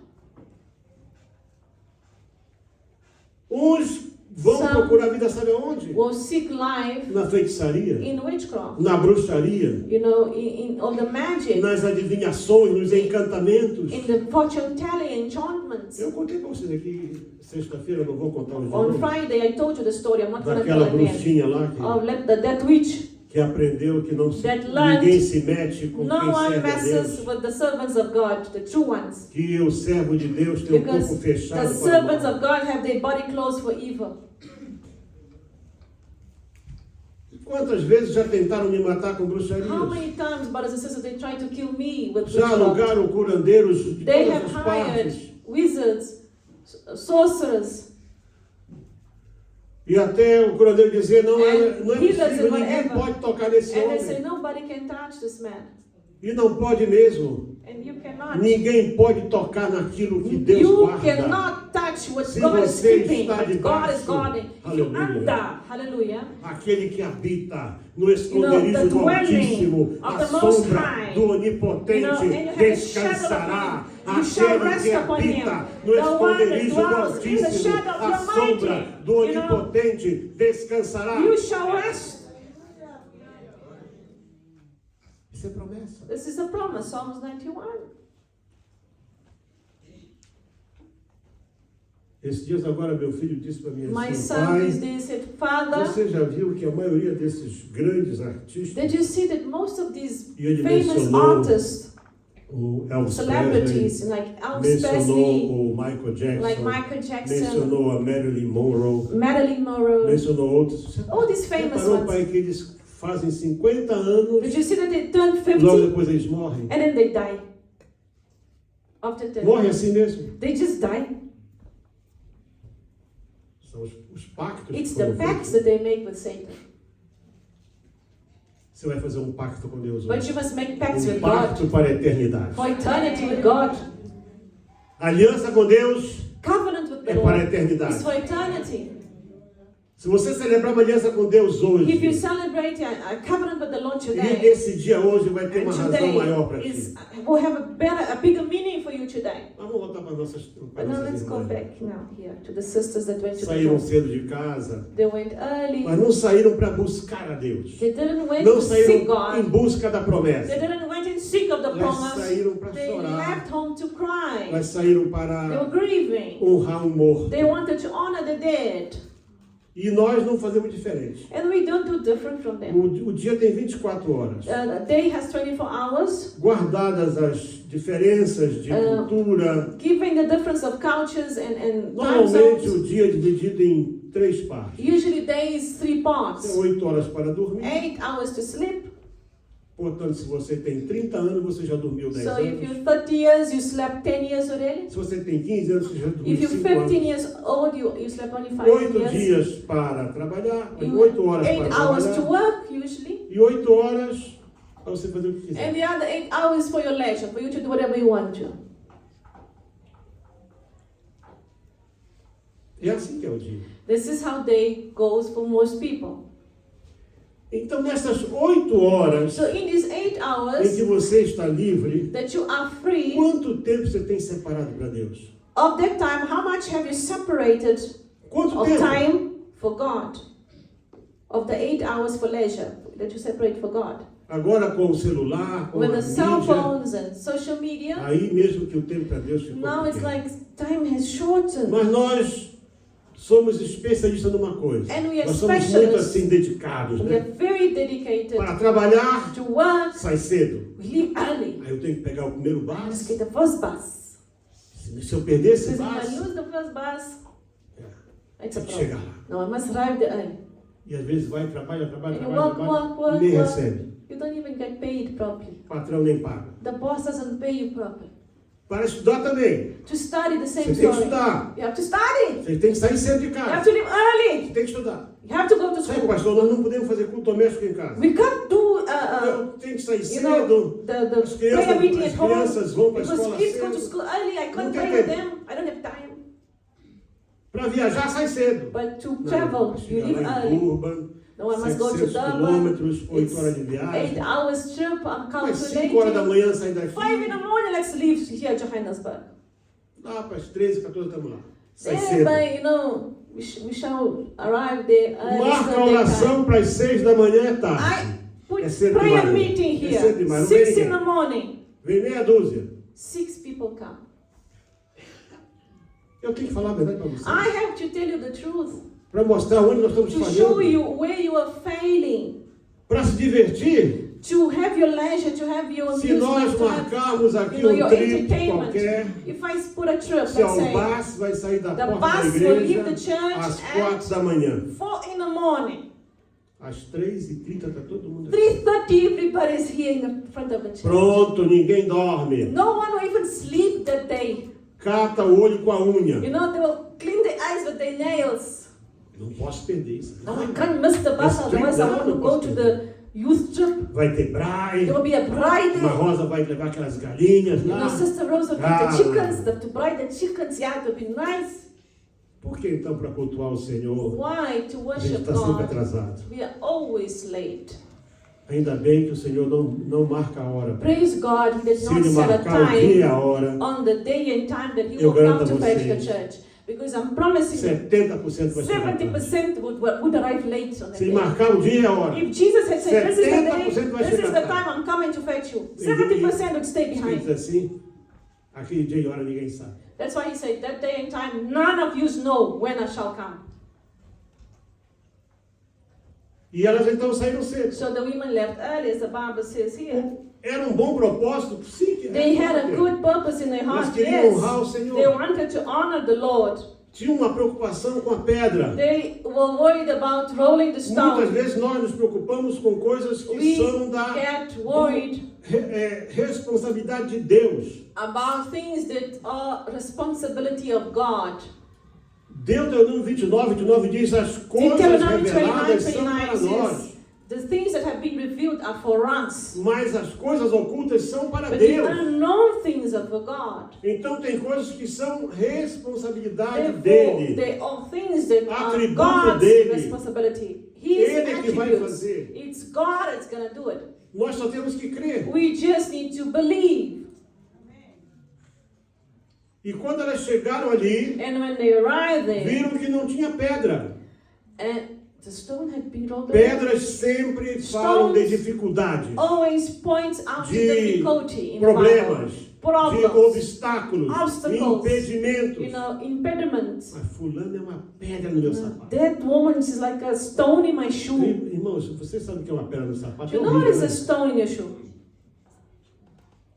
Uns vão Some procurar a vida, sabe aonde? Will seek life Na feitiçaria, in witchcraft. na bruxaria, You know, in all the magic, nas adivinhações, nos encantamentos. in the fortune telling enchantments. Eu contei para vocês aqui, sexta-feira, eu não vou contar os On nomes, Friday, I told you the story. I'm not going to daquela tell again. bruxinha lá Of that witch. que aprendeu que não That learned ninguém se mete com No quem one serve a messes Deus. with the servants of God, the true ones. Que o servo de Deus tem o corpo Because fechado the para o servants mal. of God have their body closed for evil. Quantas vezes já tentaram me matar com How bruxarias? many times, brothers and sisters, they try to kill me with Já witchcraft? alugaram curandeiros de They todas have as hired partes. wizards, sorcerers, E até o curandeiro dizia, não é And healers possível, and ninguém whatever. pode tocar nesse and they say homem. nobody can touch this man, E não pode mesmo. and you cannot. Ninguém pode tocar naquilo que Deus You guarda. cannot touch what Se God is você keeping, está but God is debaixo, guarding. If you aleluia. under, hallelujah, Aquele que habita no esconderijo the do dwelling Altíssimo, of a the Most sombra High. do Onipotente, and you have the shadow descansará. of Him, you shall Aquele rest que upon Him. habita no The one that esconderijo do dwells in the Altíssimo, shadow of a the sombra Almighty, do Onipotente, descansará. you shall rest. Isso é promessa. This is a promise, Psalms 91. Esses dias agora meu filho disse para mim My assim, son pai, these days said, Father, você já viu que a maioria desses grandes artistas, did you see that most of these e ele famous mencionou artists, o Elvis celebrities Presley, like Elvis mencionou Presley, o Michael Jackson, like Michael Jackson, mencionou a Marilyn Monroe, Marilyn Monroe, mencionou outros. Você all these famous reparou, ones. pai, que eles fazem 50 anos, Did you see that they turn logo 50 depois eles morrem? and then they die? After 10 Morrem years. assim mesmo. They just die. São os pactos It's que the foram pacts feitos. that they make with Satan. Você vai fazer um pacto com Deus But hoje. you must make pacts with God Pacto para a eternidade. for eternity with God. Aliança com Deus Covenant with the é para a Lord eternidade. is for eternity. Se você celebrar uma aliança com Deus If you hoje, celebrate a covenant with the Lord e today, esse dia hoje vai ter and uma razão maior para today ti. will have a bigger meaning for you today. Mas vamos voltar para nossas, para But now nossas let's go irmãs. back now here to the sisters that went to the Saíram cross. cedo de casa, They went early. mas não saíram para buscar a Deus. They didn't went Não to seek saíram em God. busca da They promessa. didn't went in seek of the Elas promise. saíram para They chorar. left home to cry. Elas saíram They para were grieving. honrar um morto. They wanted to honor the dead. E nós não fazemos diferente. And we don't do different from them. O dia tem 24 horas. The day has 24 hours. Guardadas as diferenças de cultura, Given the difference of cultures and time normalmente zones, o dia é dividido em 3 partes. usually days 3 parts. 8 horas para dormir. 8 hours to sleep. Portanto, se você tem 30 anos, você já dormiu 10 So if anos. you're 30 years, you slept 10 years already. Se você tem 15 anos, você já dormiu If you're 5 15 anos. years old, you slept only 5 8 years. dias para trabalhar, You 8 horas 8 para hours to trabalhar, work usually. e 8 horas para você fazer o que quiser. And the other 8 hours for your leisure, for you to do whatever you want to. É assim que é o dia. This is how day goes for most people. Então, nessas 8 horas So in these 8 em hours que você está livre, that you are free, quanto tempo você tem separado para Deus? of that time, how much have you separated Quanto of tempo? time for God? Of the 8 hours for leisure that you separate for God. Agora com o celular, com With a the cell mídia, phones and social media, aí mesmo que o tempo para Deus ficou now it's pequeno. like time has shortened. Mas nós somos especialistas numa coisa. And we are Nós somos muito specialists. assim dedicados, We né? are very dedicated Para trabalhar, to work. sai cedo. We leave early. Aí eu tenho que pegar o primeiro Let's bus. get the first bus. Se eu perder esse Because if I bus, lose the first bus, it's a tem que chegar problem. lá. No, I must arrive there early. E às vezes vai, trabalha, And you work, nem work. recebe. You don't even get paid properly. O patrão nem paga. The boss doesn't pay you properly. Para estudar também. To study the same Você tem que story. estudar. You have to study. Você tem que sair cedo de You have casa. to leave early. Você tem que estudar. You have to go to Sabe, school. pastor, nós não podemos fazer culto doméstico em casa. We can't do Eu tenho que sair you cedo. know, the As prayer meeting crianças, at home. crianças vão para a Because escola kids go to cedo. school early. I Não can't tem pray with tempo. them. I don't have time. Para viajar, sai cedo. But to Não, travel, you chegar leave lá em early. Durban, No, I must go to 700 Durban. quilômetros, 8 It's horas de viagem. 8 hours trip. I'm Mas 5 horas da calculating. manhã sair daqui. 5 in the morning, let's leave here, Johannesburg. Lá para as 13, 14 estamos lá. Sai Yeah, cedo. but you know, we shall arrive there early. Marca a Sunday time. oração para as 6 da manhã é tarde. I put É cedo prayer demais. meeting É cedo here. demais. Não 6 vem in the morning. Vem meia dúzia. 6 people come. Eu tenho que falar a verdade para você. I have to tell you the truth. Para mostrar onde nós estamos To show falhando. you where you are failing. Para se divertir. To have your leisure, to have your Se nós amusement, to have, marcarmos aqui you know, your trip entertainment. qualquer, If I put a trip, se let's say, o bus vai sair da the porta da bus will leave igreja the church às at 4 da manhã. 4 in the morning. Às 3h30 está todo mundo aqui. 3:30, everybody's here in the front of the church. Pronto, ninguém dorme. No one will even sleep that day. Cata o olho com a unha. You know, they will clean the eyes with their nails. Não posso perder isso. No, I can't miss the bus, Esse otherwise I trip want to não go posso to perder. the youth trip. Vai ter braai. There will be a bride. Uma Rosa vai levar aquelas galinhas You know, lá. Sister Rose will Ah. get the chickens, to bride the chickens. Yeah, it will be nice. Por que então para cultuar o Senhor Why? To a gente worship está sempre God. atrasado? We are always late. Ainda bem que o Senhor não marca a hora. Praise God, He did Se not Ele set a marcar o dia e time a hora, on the day and time that He Eu will come garanto to a fetch the vocês. church. Because I'm promising you, 70% vai chegar tarde. 70% would arrive late on the Se day. marcar o dia e a hora, If Jesus had said, this is the day, 70% vai this is chegar the tarde. time I'm coming to fetch you, 70% would stay Escrito behind. assim, aquele dia e hora ninguém sabe. That's why He said, that day and time, none of you know when I shall come. E elas então saíram cedo. So the women left early, as the Bible says here. Era um bom propósito? Sim, que They had a era. good purpose in their Elas heart, queriam yes. honrar o Senhor. They wanted to honor the Lord. Tinha uma preocupação com a pedra. They were worried about rolling the Muitas stone. vezes nós nos preocupamos com coisas que We são da get worried responsabilidade de Deus. about things that are responsibility of God. Deuteronômio 29 diz: as coisas Deuteronomy reveladas 29:29 são para nós, says, the things that have been revealed are for us. mas as coisas ocultas são para But the Deus. unknown things are for God. Então tem coisas que são responsabilidade Therefore, dele. they are things that are Atributo God's dele. responsibility. His Ele que vai attributes. fazer. It's God that's going to do it. Nós só temos que crer. We just need to believe. E quando elas chegaram ali, And when they arrived there, viram que não tinha pedra. and the stone had been rolled away. Pedras sempre falam de dificuldade, Always points out de difficulty in problemas, the Bible. de Problems, obstáculos, de obstacles, impedimentos. impediments. Mas fulano é uma pedra no meu sapato. That woman is like a stone in my shoe. Irmãos, você sabe o que é uma pedra no sapato? You É know what is horrível, a stone in your shoe?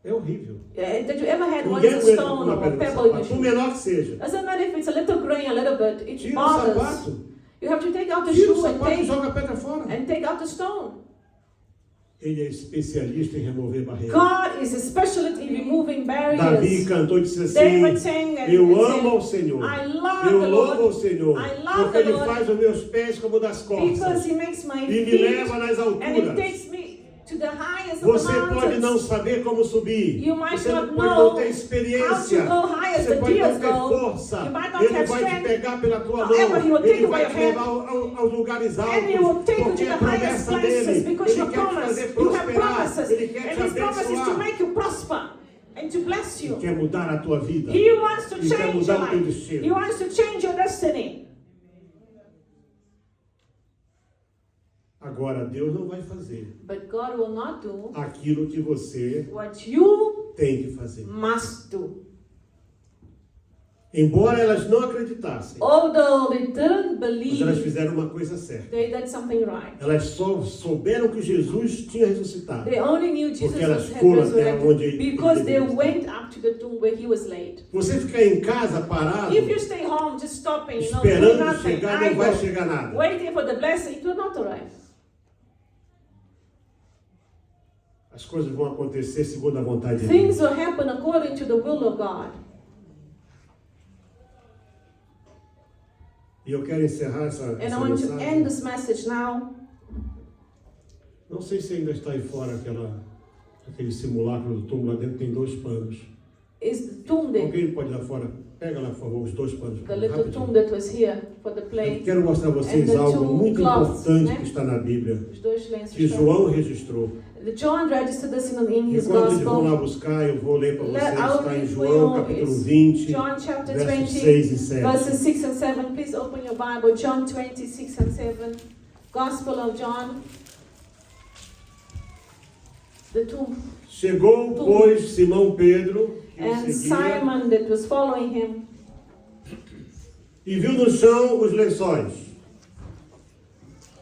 É horrível. Yeah, did you ever had one Ninguém a aguenta stone uma or a pedra no pebble in your sapato, por shoe? menor que seja. Doesn't matter if it's a little grain, a little bit. It Tira o bothers. sapato, You have to take out the tira o shoe sapato e joga a pedra fora. and take out the stone. Ele é especialista em remover barreiras. God is a specialist in removing Davi barriers. cantou e disse David assim: sang and eu said, amo ao Senhor, I love eu the louvo ao Lord Senhor, I love porque the Ele Lord faz os meus pés como das because corças He makes my e me feet leva nas and He alturas. takes me to the highest of Você the pode mountains. não saber como subir. You might Você not pode know não ter experiência. how to go high as Você the pode deers não ter go. força. You might not Ele have vai te strength. pegar pela tua However, mão. he will take Ele you by vai your te hand. levar aos lugares altos. And he will take you Porque to é the highest promessa places dele. because Ele you're quer te promised. fazer You have prosperar. promises. Ele quer te And his promise is to abençoar. make you prosper and to bless you. Ele quer mudar a tua vida. He wants to Ele quer change mudar your o teu life. destino. He wants to change your destiny. Agora, Deus não vai fazer But God will not do aquilo que você what you tem que fazer. must do. Embora elas não acreditassem, Although they didn't mas elas believe, fizeram uma coisa certa. they did something right. Elas só souberam que Jesus tinha ressuscitado. They only knew Jesus Porque elas had foram até onde resurrected ele because they deveria went up to the tomb where he was laid. Você ficar em casa parado, If you stay home just stopping, doing esperando nothing, chegar, não vai idle, chegar nada. waiting for the blessing, it will not arrive. As coisas vão acontecer segundo a vontade de Things Deus. will happen according to the will of God. E eu quero encerrar essa And I want to end mensagem. this message now. Não sei se ainda está aí fora aquele simulacro do túmulo. Lá dentro tem 2 panos. Is the tomb there, Alguém pode ir lá fora? Pega lá, por favor, os 2 panos. the little Rapidinho. tomb that was here for the Eu play, quero mostrar a vocês And the algo two muito cloths, importante né? que está na Bíblia, os dois lenços. que João registrou. The John registered this in E his quando eles vão gospel. lá buscar, eu vou ler para vocês. Let- I'll Está em read for João, you. capítulo It's 20, John chapter versos 20, 6 e 7. verses 6 and 7. Please open your Bible. John 20, 6 and 7. Gospel of John. The tomb. Chegou, pois, Simão Pedro, que o And seguia, Simon that was following him e viu no chão os lençóis.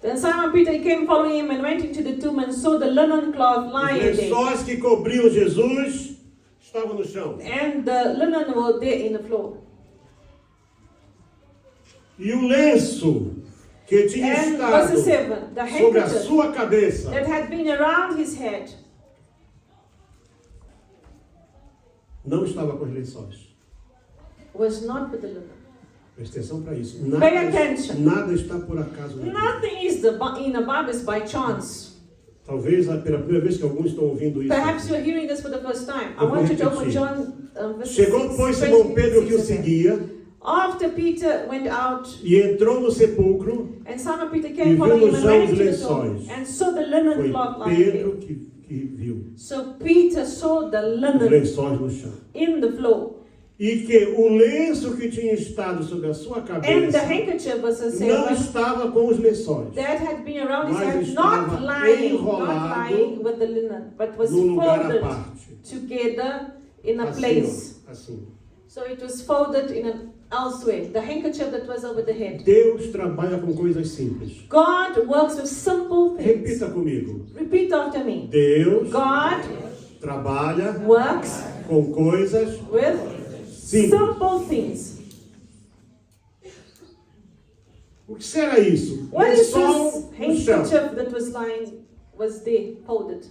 Then Simon Peter came following him and went into the tomb and saw the linen cloth Os lying there. lençóis que cobriam Jesus estavam no chão. And the linen was there in the floor. E o lenço que tinha And estado verse 7, the sobre a handkerchief sua cabeça that had been around his head não estava com os lençóis. was not with the linen. Presta atenção para isso. Pay attention. Nada está por acaso na Bíblia. Nothing is in the Bible is by chance. Talvez pela primeira vez que alguns estão ouvindo isso. Perhaps you're hearing this for the first time. I Eu vou want you to open repetir. John verse Chegou, 6, pois, Simão Pedro que o 26 and 7. seguia After Peter went out, e entrou no sepulcro. and Simon Peter E came viu following no him and chão went os into the tomb lençóis. and saw the linen Foi cloth lying there. Pedro que viu So Peter saw the os linen lençóis no chão. in the floor. E que o lenço que tinha estado sobre a sua And the cabeça handkerchief, verse não 7, estava com os lençóis, that had been around his mas head, estava not lying enrolado with the linen, but was num lugar à folded parte. together in a Assim, place. ó, assim. So it was folded in an elsewhere. The handkerchief that was over the head. Deus trabalha com coisas simples. God works with simple things. Repita comigo. Repeat after me. Deus God trabalha works com coisas with simples. simple things. O que será isso? What is Lençol this no chão. handkerchief that was lying, was there, folded?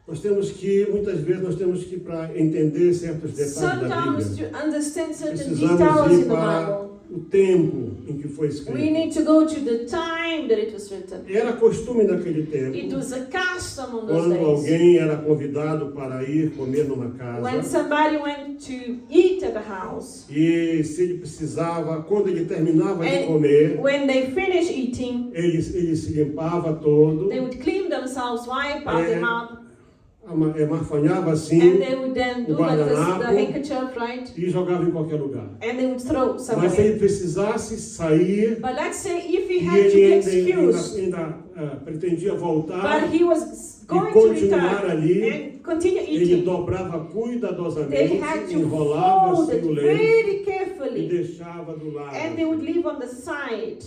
Muitas vezes nós temos que, para entender certos detalhes da Sometimes Bíblia, to understand certain precisamos details ir in the para Bible, o tempo em que foi we escrito. need to go to the time that it was written. Era costume naquele It tempo, was a custom on those quando days. alguém era convidado para ir comer numa When casa, somebody went to eat at a house, e se ele precisava, quando ele terminava de And comer, when they finished eating, ele se limpava todo, they would clean themselves, wipe out their mouth, marfanhava assim and they would then do like this, the guardanapo. handkerchief, right? e jogava em qualquer lugar. And they would throw Mas se somewhere. ele precisasse sair, But let's say if he e had to be ele excused, ainda pretendia voltar, but he was going to continuar return ali, and continue ele eating, dobrava they cuidadosamente, had to enrolava fold assim it o lenço very e carefully, deixava do lado. and they would leave on the side.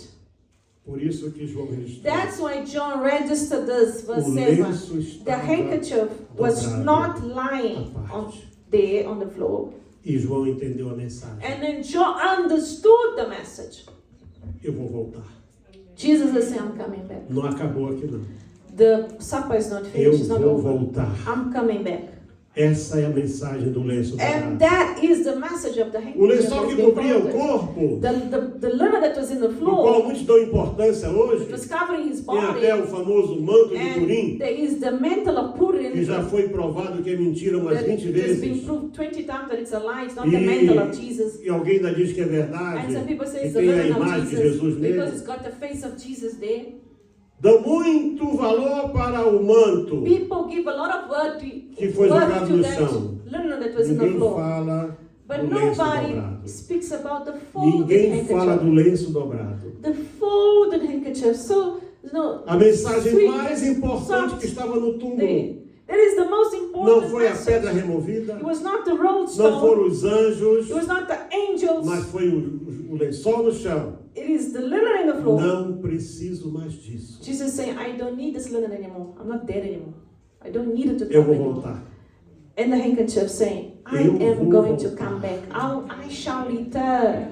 Por isso que João registrou. That's why John registered this, verse O 7. lenço The estava handkerchief was dobrado not lying à on, parte. there on the floor. E João entendeu a mensagem. And then John understood the message. Eu vou voltar. Jesus is saying, I'm coming back. Não acabou aqui não. The supper is not Eu finished, it's not vou over. voltar. I'm coming back. Essa é a mensagem do lenço And dobrado. that is the message of the O handkerchief. lençol that que they cobria o folded. corpo, The linen that was in the no floor, qual muitos dão importância hoje, it was covering his tem até body. o famoso manto de And Turim, there is the mantle of Purim. que já foi provado que é mentira umas That 20 it has been vezes. proved 20 times that it's a lie. It's not the mantle of Jesus. E alguém ainda diz que é verdade, And some people say que it's the tem a linen of imagem de Jesus Jesus because nele. it's got the face of Jesus there. Dão muito valor para o manto People give a lot of que foi jogado to no that chão. linen that was in the Ninguém floor. fala But do lenço nobody dobrado. speaks about the folded Ninguém fala handkerchief. do lenço dobrado. The folded handkerchief. So, A mensagem sweet, mais importante soft que estava no túmulo that is the most não important foi a pedra message. removida, It was not the não roadstone. foram os anjos, It was not the angels. mas foi o lençol no chão. It is the linen in the floor. Não preciso mais disso. Jesus is saying, I don't need this linen anymore. I'm not dead anymore. I don't need it to Eu come vou anymore. voltar. And the handkerchief saying, I Eu am vou going to voltar. come back. I shall return.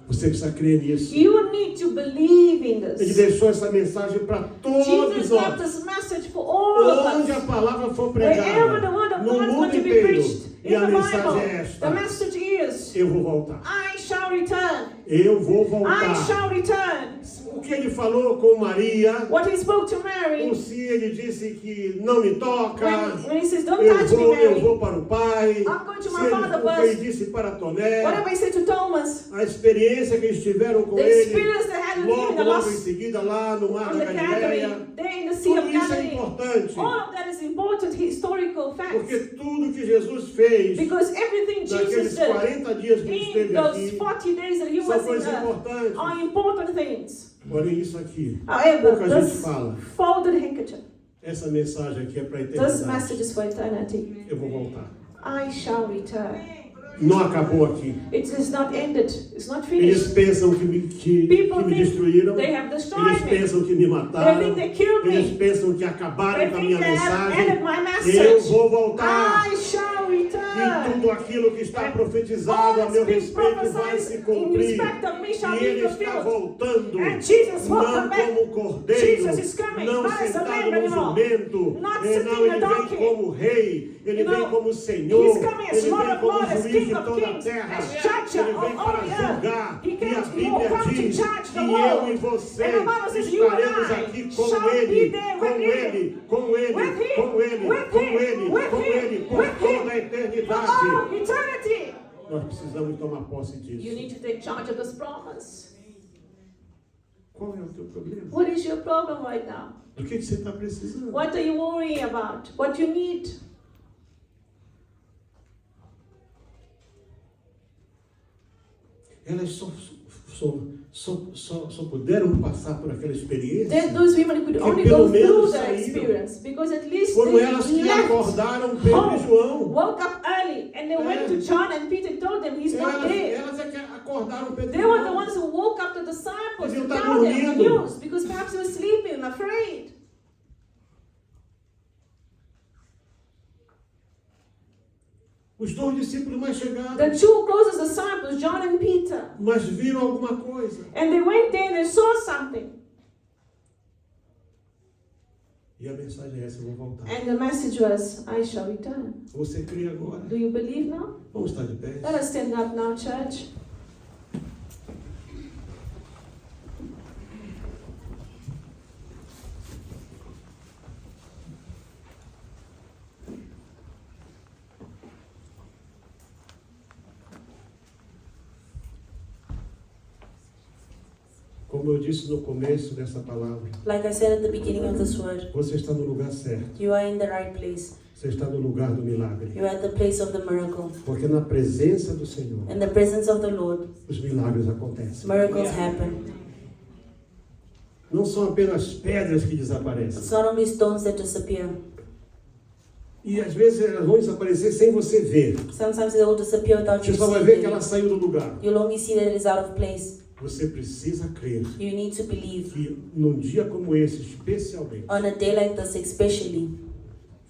Você precisa crer nisso. You need to believe in Ele this. deixou essa mensagem para todos Jesus left nós. this message for all of Onde a us. palavra for Wherever pregada, the word of no God is going mundo to be inteiro. preached E in a the mensagem é Bible, esta: the message is, eu vou voltar. I shall return. Eu vou I voltar. shall return. O que ele falou com Maria, What he spoke to Mary, ou se ele disse que não me toca, when he says, don't eu touch me, vou Mary. para o Pai. I'm going to Se my ele, Father o que first. ele disse para Toné, Whatever he said to Thomas, a experiência que eles tiveram com the ele, experience they had with him in logo, the logo em lost seguida, lá no Mar on da the Galileia. Galilee, there in the Sea Tudo of isso é Galilee. importante, All of that is important historical porque facts. tudo que Jesus fez Because everything Jesus naqueles did 40 dias que ele in esteve those aqui 40 days that he são was in coisas earth importantes. are important things. Porém, isso aqui, However, pouca gente this fala. folded handkerchief, Essa mensagem aqui é para a this eternidade. message is for eternity. Eu vou voltar. I shall return. Não acabou aqui. It is not ended. It's not Eles finished. pensam que People me think destruíram. they have Eles destroyed me. pensam que me They mataram. think they killed Eles me. pensam que acabaram They com a think minha they have ended mensagem. my Eu message. vou voltar. I shall E return. tudo aquilo que está And profetizado a all meu that's been respeito vai se prophesied in cumprir. respect of me shall E be ele está fulfilled. voltando, And Jesus will não come back. como cordeiro, Jesus is coming, não not as a sentado lamb no anymore. jumento. Not Não, sitting ele a vem donkey. como rei, ele You know, vem como Senhor, He's coming as ele Lord vem of como Lords, as juiz King de of toda a Kings, terra. as judge Ele of vem all para the earth. julgar. He E a comes, he will Bíblia come to diz judge the que world. eu e você And the Bible says you and estaremos I aqui shall com be ele, there com with ele, him. com ele, With him. com ele, With com him. ele, With com him. ele, por With him. toda a For eternidade. all eternity. Nós precisamos tomar posse You disso. need to take charge of this promise. Qual é o teu problema? What is your problem right now? Do que você está precisando? What are you worrying about? What you need? Elas só puderam passar por aquela experiência. Those women could only pelo go through menos that saíram. experience because at least Foram they elas que left acordaram Pedro e João. woke up early and they went to John and Peter and told them he's not there. Elas é que acordaram Pedro They e were the João. ones who woke up the disciples Deviam to estar tell them the dormindo. news because perhaps they were sleeping and afraid. Os dois discípulos mais chegados, The two closest disciples, John and Peter, mas viram alguma coisa. and they went there and they saw something. E a mensagem é essa, eu vou voltar. And the message was, I shall return. Você crê agora? Do you believe now? Vamos estar de pé. Let us stand up now, church. Como eu disse no começo dessa palavra, Like I said at the beginning of this word, você está no lugar certo. you are in the right place. Você está no lugar do milagre. You are at the place of the miracle. Porque na presença do Senhor, In the presence of the Lord, os milagres acontecem. miracles happen. Não são apenas pedras que desaparecem. It's not only stones that disappear. E às vezes elas vão desaparecer sem você ver. Sometimes they will disappear without Você you só vai seeing ver que them. ela saiu do lugar. You'll only see that it is out of place. Você precisa crer You need to believe. que num dia como esse, especialmente, On a day like this especially,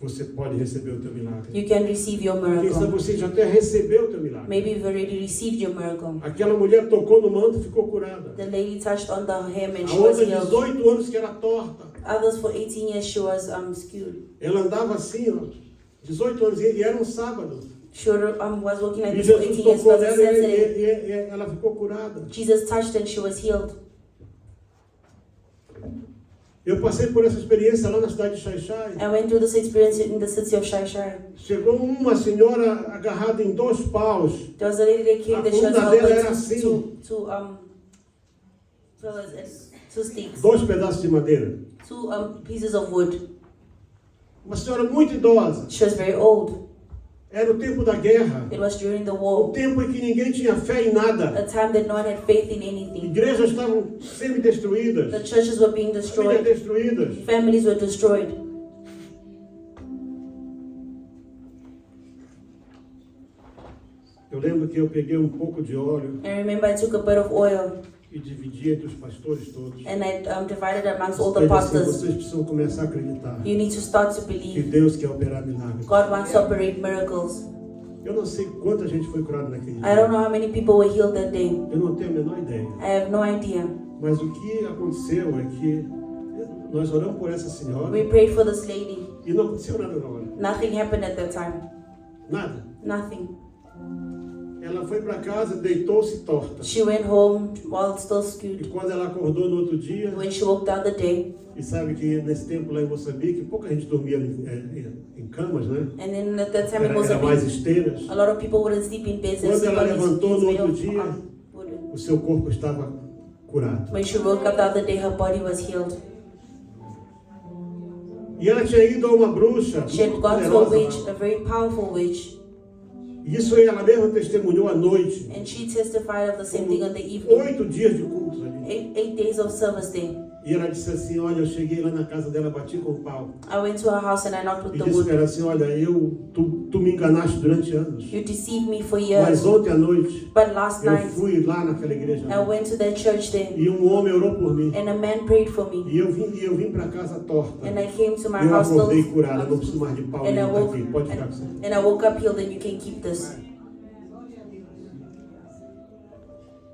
você pode receber o teu milagre. you can receive your Quem sabe miracle. você já até recebeu o teu milagre. Maybe you've already received your miracle. Aquela mulher tocou no manto e ficou curada. The lady touched on the hem and A she was outra, healed. 18 anos, que era torta. Others for 18 years she was skewed. Ela andava assim, ó. 18 anos, e era um sábado. She was working like E this for Jesus 18 years, tocou was a nela Saturday. e ela ficou curada. Jesus touched and she was healed. Eu passei por essa experiência lá na cidade de Xai-Xai. I went through this experience in the city of Shai. Chegou uma senhora agarrada em 2 paus. There was a lady that came A that she was bunda held dela by era assim. two pillars and 2 sticks, 2 pedaços de madeira. 2 pieces of wood. Uma senhora muito idosa. She was very old. Era o tempo da guerra. It was during the O war, tempo em que ninguém tinha fé em nada. a time that no one had faith in anything. Igrejas estavam semi-destruídas. The churches were being Famílias destroyed. destruídas. Families were destroyed. Eu lembro que eu peguei um pouco de óleo I remember I took a bit of oil e dividi entre os pastores todos. and I divided amongst all the Falei assim, pastors. vocês precisam começar a acreditar You need to start to que believe. Deus quer operar milagres. God wants to operate miracles. Eu não sei quanta gente foi curada naquele I dia. don't know how many people were healed that day. Eu não tenho a menor ideia. I have no idea. Mas o que aconteceu é que nós oramos por essa senhora We prayed for this lady. e não aconteceu nada na hora. Nothing happened at that time. Nada. Nothing. Ela foi para casa, deitou-se torta. She went home while still E skewed. quando ela acordou no outro dia, When she woke the other day, e sabe que nesse tempo lá em Moçambique, pouca gente dormia em camas, né? and then at that time it Era was mais esteiras. a lot of people wouldn't sleep in beds. Quando ela levantou no outro When dia, o seu corpo estava curado. she woke up the other day, her body was healed. E ela tinha ido a uma bruxa She had muito gone to a poderosa witch, lá. a very powerful witch, E isso ela mesma testemunhou à noite. and she testified of the same thing on the evening. 8 dias de cultos ali. 8 days of service day. E ela disse assim, olha, eu cheguei lá na casa dela, bati com o pau. I went to her house and I knocked E with the disse para wood. ela assim, olha, tu me enganaste durante anos. You deceived me for Mas years, ontem à noite, but last eu night fui lá naquela igreja. I went to that church there, E um homem orou por mim. and a man prayed for me. E eu vim para casa torta. And I came to my Eu house acordei still, curada, não preciso mais de pau and I nenhum woke, aqui. Pode ficar com você. and I woke up healed, and you can keep this.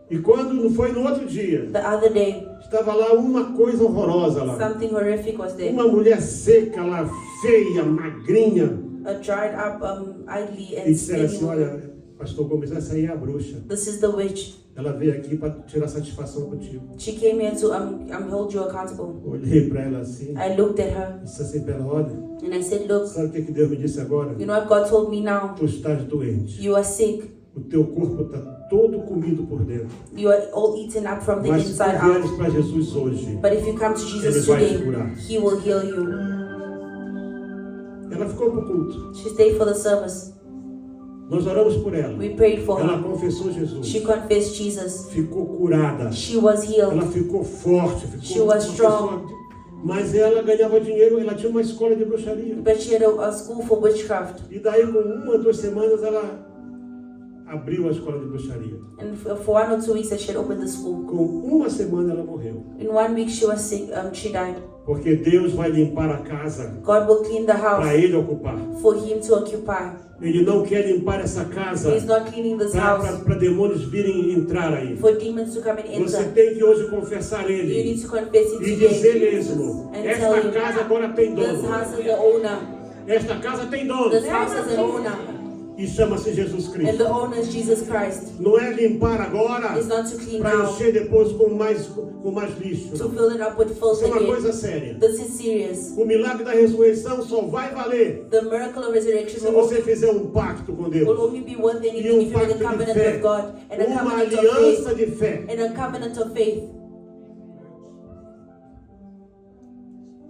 E quando foi no outro dia, The other day, estava lá uma coisa horrorosa lá. something horrific was there. Uma mulher seca lá, feia, magrinha. A dried up, ugly E and disseram assim, skinny. olha, pastor Gomes, essa aí é a bruxa. This is the witch. Ela veio aqui para tirar satisfação contigo. She came here to hold you accountable. Olhei para ela assim, I looked at her disse assim para ela, olha, and I said, look, sabe o que Deus me disse agora? you know what God told me now? Tu estás doente. You are sick. O teu corpo está todo comido por dentro. You are all eaten up from the Mas se tu inside vieres out. para Jesus hoje, But if you come to Jesus Ele vai te today, curar. He will heal you. ela ficou para o culto. She stayed for the service. Nós oramos por ela. We prayed for Ela her. confessou Jesus. She confessed Jesus. Ficou curada. She was healed. Ela ficou forte. She Ficou was uma strong. pessoa- Mas ela ganhava dinheiro. Ela tinha uma escola de bruxaria. But she had a school for witchcraft. E daí, com 1 ou 2 semanas, ela abriu a escola de bruxaria. And for 1 or 2 weeks that she had opened the school. Com 1 semana, ela morreu. In 1 week she was sick. She died. Porque Deus vai limpar a casa God will clean the para house Ele ocupar. for Him to occupy. Ele não quer limpar essa casa He's not cleaning this house para demônios virem entrar aí. for demons to come and Você enter. tem que hoje confessar You Ele need to confess it e dizer today mesmo: and tell esta Him, casa agora tem this dono. house is the owner. Esta casa tem dono. This house is the owner. E chama-se Jesus And Cristo. the owner is Jesus Christ. Não é limpar agora It's not to clean para now, encher depois com mais lixo. to Não. fill it up with filth Isso é uma again. coisa séria. This is serious. O milagre da ressurreição só vai valer The miracle of resurrection se will você fizer um pacto com Deus. only be worth E anything if you make pacto a de covenant fé. with God and a Uma covenant of aliança faith. de fé. And a covenant of faith.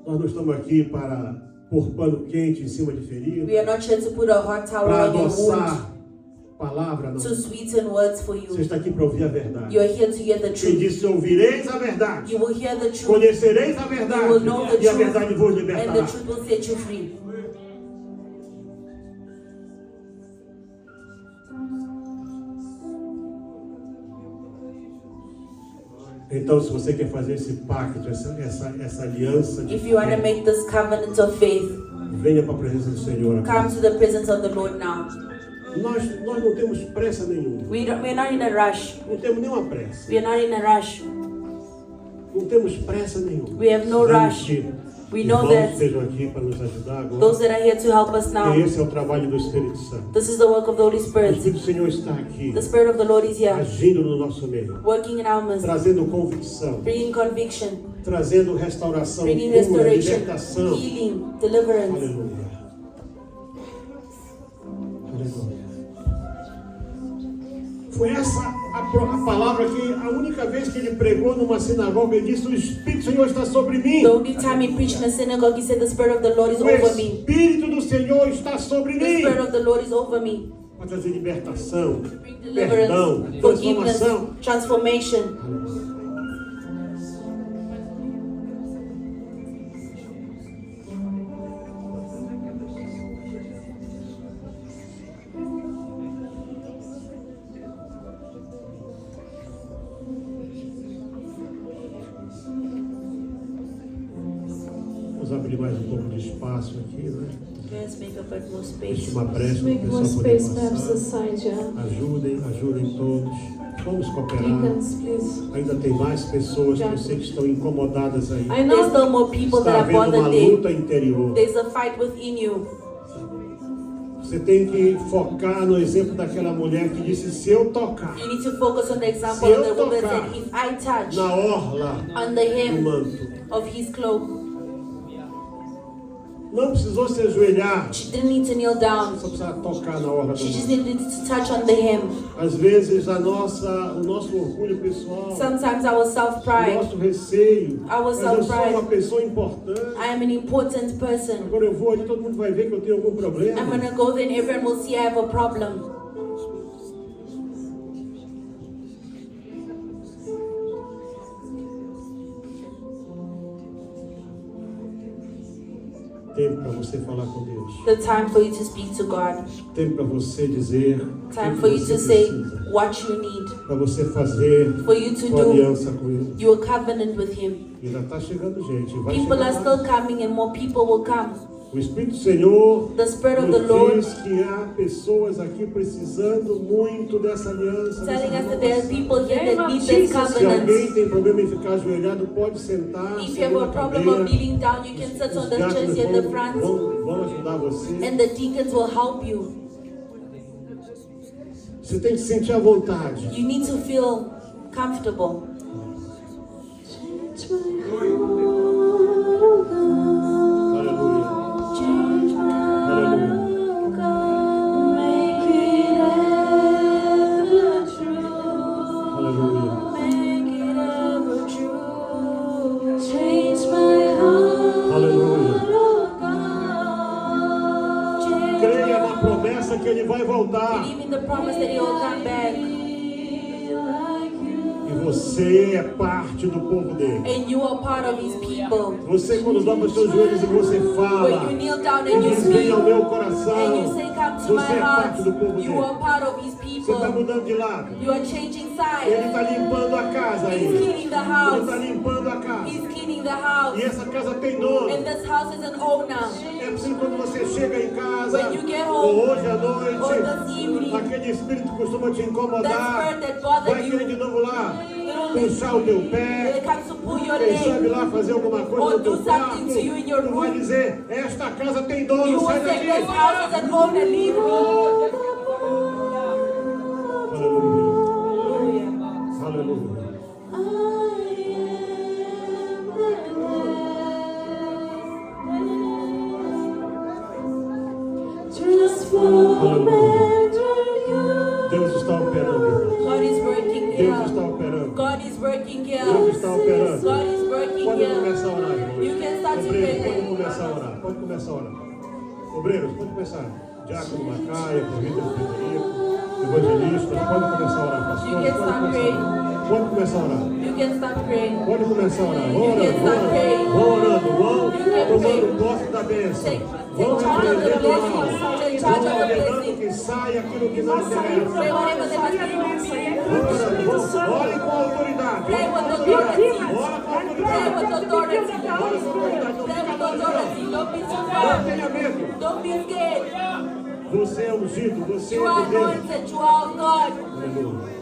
Nós não estamos aqui para pôr pano quente em cima de ferida, We are not here to put a hot towel para on your wound, adoçar palavra, não. to sweeten words for Você you. está aqui para ouvir a verdade. You are here to hear the Quem truth. disse: ouvireis a verdade, You will hear the truth, conhecereis a you verdade, will know the e a truth, verdade vos and the libertará. truth will set you free. Então, se você quer fazer esse pacto, essa aliança de If you want to fé, make this covenant of faith, venha para a presença do Senhor. come to the presence of the Lord now. Nós não temos pressa nenhuma. We're not in a rush. Não temos nenhuma pressa. We are not in a rush. Não temos pressa nenhuma. We have no Sabemos rush. que We know Irmãos that estejam aqui para nos ajudar agora. those that are here to help us now, E esse é o trabalho do Espírito Santo. this is the work of the Holy O Spirit. Espírito do Senhor está aqui, The Spirit of the Lord is here, agindo no nosso meio, working in our midst, trazendo convicção, bringing conviction, trazendo restauração, bringing cura, restoration, libertação. healing, deliverance. Aleluia. Aleluia. Foi essa a palavra que a única vez que ele pregou numa sinagoga, ele disse: o Espírito do Senhor está sobre mim. The only time he preached in a synagogue, he said, the Spirit of the Lord is O over me. Espírito do Senhor está sobre The mim. Spirit of the Lord is over me. Para trazer libertação, Bring perdão, deliverance, forgiveness, transformação. transformation. Vamos abrir mais um pouco de espaço aqui, né? Let's make a bit more Deixa space. uma brecha Let's para o make more pessoal poder space perhaps passar. aside, yeah. Ajudem todos. Vamos cooperar. Deacons, please. Ainda tem mais pessoas que eu sei que estão incomodadas aí. I There's know still more people Está that are havendo uma bothered there. luta interior. There's a fight within you. Você tem que focar no exemplo daquela mulher que disse: se eu tocar You need to focus on the example Se of eu the woman tocar that said, if I touch na orla on the do hem manto, of his cloak, não precisou se ajoelhar, she didn't need to kneel down. só precisava tocar na orla do She just manto. needed to touch on the hem. Às vezes o nosso orgulho pessoal, Sometimes our o self-pride, nosso receio, Our mas eu sou self-pride. uma pessoa importante. I am an important person. Agora eu vou ali, todo mundo vai ver que eu tenho algum problema. I'm gonna go there and everyone will see I have a problem. Tempo para você falar com Deus. The time for you to speak to God. Tempo para você dizer Time o for que you você to say precisa. what you need. Para você fazer For you to sua do aliança com Ele. your covenant with Him. Ainda está chegando gente. Vai People chegar are still mais. coming and more people will come. O Espírito do Senhor The Spirit of nos the Lord diz que há pessoas aqui precisando muito dessa aliança. telling dessa us that there are renovação. people here that need this Se alguém covenant. tem problema em ficar ajoelhado, pode sentar. If you segura have a a problem of cadeira. kneeling down, you can sit on Os the chairs diáconos here in the front vão ajudar você. and the deacons will help you. Você tem que sentir à vontade. You need to feel comfortable. change my heart, oh God. Aleluia. Change my Aleluia. heart, oh God. Make it ever true. Aleluia. Make it ever true. Change my heart, Aleluia. oh God. Change Creia na promessa que Ele vai voltar. Believe in the promise that He will come back. me like you. E você é parte do povo dele. And you are part of His people. Você, quando dobra os seus joelhos e você fala, When you kneel down e and you diz: vem speak, ao meu and you coração, say, come to my você é parte do povo heart, you dele. are part of His Você está people. mudando de lado. You are changing Ele sides. está limpando a casa aí. He's cleaning the Ele house. está limpando a casa. He's cleaning the house. E essa casa tem dono. And this house is an owner. É preciso quando você chega em casa, When you get home, ou hoje à or noite, this evening, aquele espírito que costuma te that incomodar, spirit that bothered vai querer de you, novo lá, little puxar o teu it pé, comes to pull your quem sabe leg. lá fazer alguma Or coisa no do teu quarto. something to you in your Tu vai room. dizer: esta casa tem You dono, will sai say, this daqui. house is an owner, leave me. Aleluia. Hallelujah. Aleluia. Transform Deus está operando, irmãos. God is working Deus está here. operando. God is working Deus here. está operando. God is working Pode here. começar a orar, irmãos. You can start to Obreiros, pray. pode começar a orar. Pode começar a orar. Obreiros, pode começar. Diácono Macaia, presbítero Frederico, evangelistas, pode começar a orar. Pastores, You can pode start começar a orar. Pode começar a orar. You can start praying. Pode começar a orar. Vão You can orando, start praying. vão orando, vão You can tomando posse da bênção. Take Vão charge of the repreendendo o mal. blessings. Take Vão charge of the ordenando blessings. que saia aquilo que não Pray interessa. whatever they must do. Vão orando, vão. Ore com autoridade. Pray with authority. Ora com Pray autoridade. with authority. Ora com autoridade. Não Pray fica with mal, authority. não. Don't be too Não far. tenha medo. Don't be scared. Você é ungido, você é You are de Deus. anointed. You are of God. Aleluia.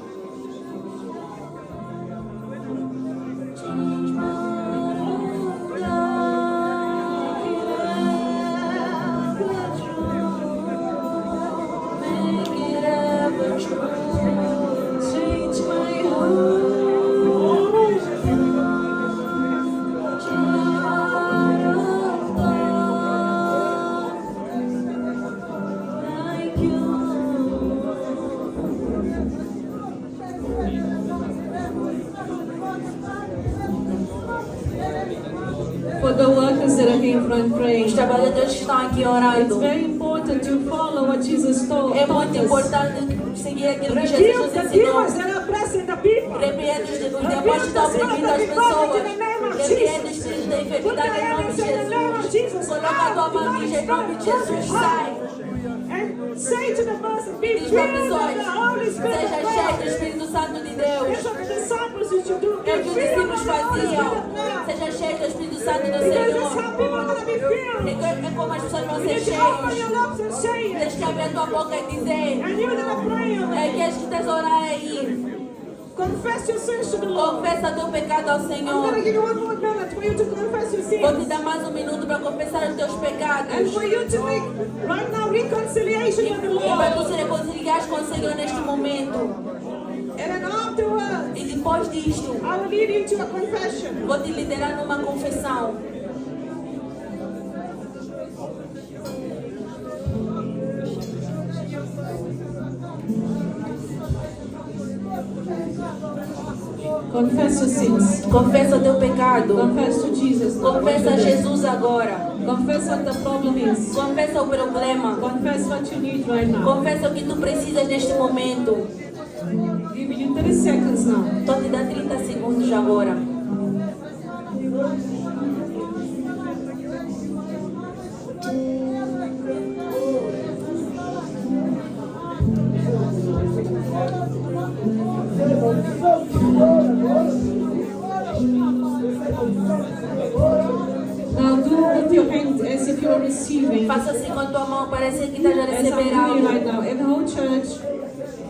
here in front praying. Os trabalhadores que estão aqui It's orando. very important to follow what Jesus told É muito us. importante seguir aquilo que Jesus Rebuke nos the ensinou. demons that are oppressing the people. Repreende os demônios que estão oprimindo as pessoas. Repreende os espíritos da enfermidade em nome de Jesus. Coloca a tua mão e em nome de Jesus. Sai. And say to the person, be Diz para filled with the Holy pessoas, Spirit seja of cheio God. do Espírito Santo de That's Deus. what the disciples used to do. Be É o que os filled with discípulos the Holy Spirit faziam. of God. Seja cheio do Espírito Santo do Because that's Senhor. how people are going to be filled. É como as pessoas vão You ser need to open your cheios. lips and say it. Deixa que abrir a tua boca e dizer. And you're going to pray on É it. que as que estás a orar aí. Confess your sins to the Lord. Confessa teu pecado ao I'm going to Senhor. give you one more minute for you to confess your Vou te sins. dar mais um minuto para confessar os teus And pecados. for you to make right now reconciliation with the E para tu Lord. se reconciliares com o Senhor neste momento. And then afterwards, E depois disto, I will lead you to a confession. vou te liderar numa confissão. Confess your sins. Confessa teu pecado. Confess to Jesus. now. Confessa a Jesus agora. Confess what the problem is. Confessa o problema. Confess what you need right now. Confessa o que tu precisas neste momento. Giving you 30 seconds now. Estou te dando 30 segundos agora. Now do with your hand as if you're receiving. Faça assim com a tua mão, parece que estás a As I'm receber doing algo. right now. And the whole church,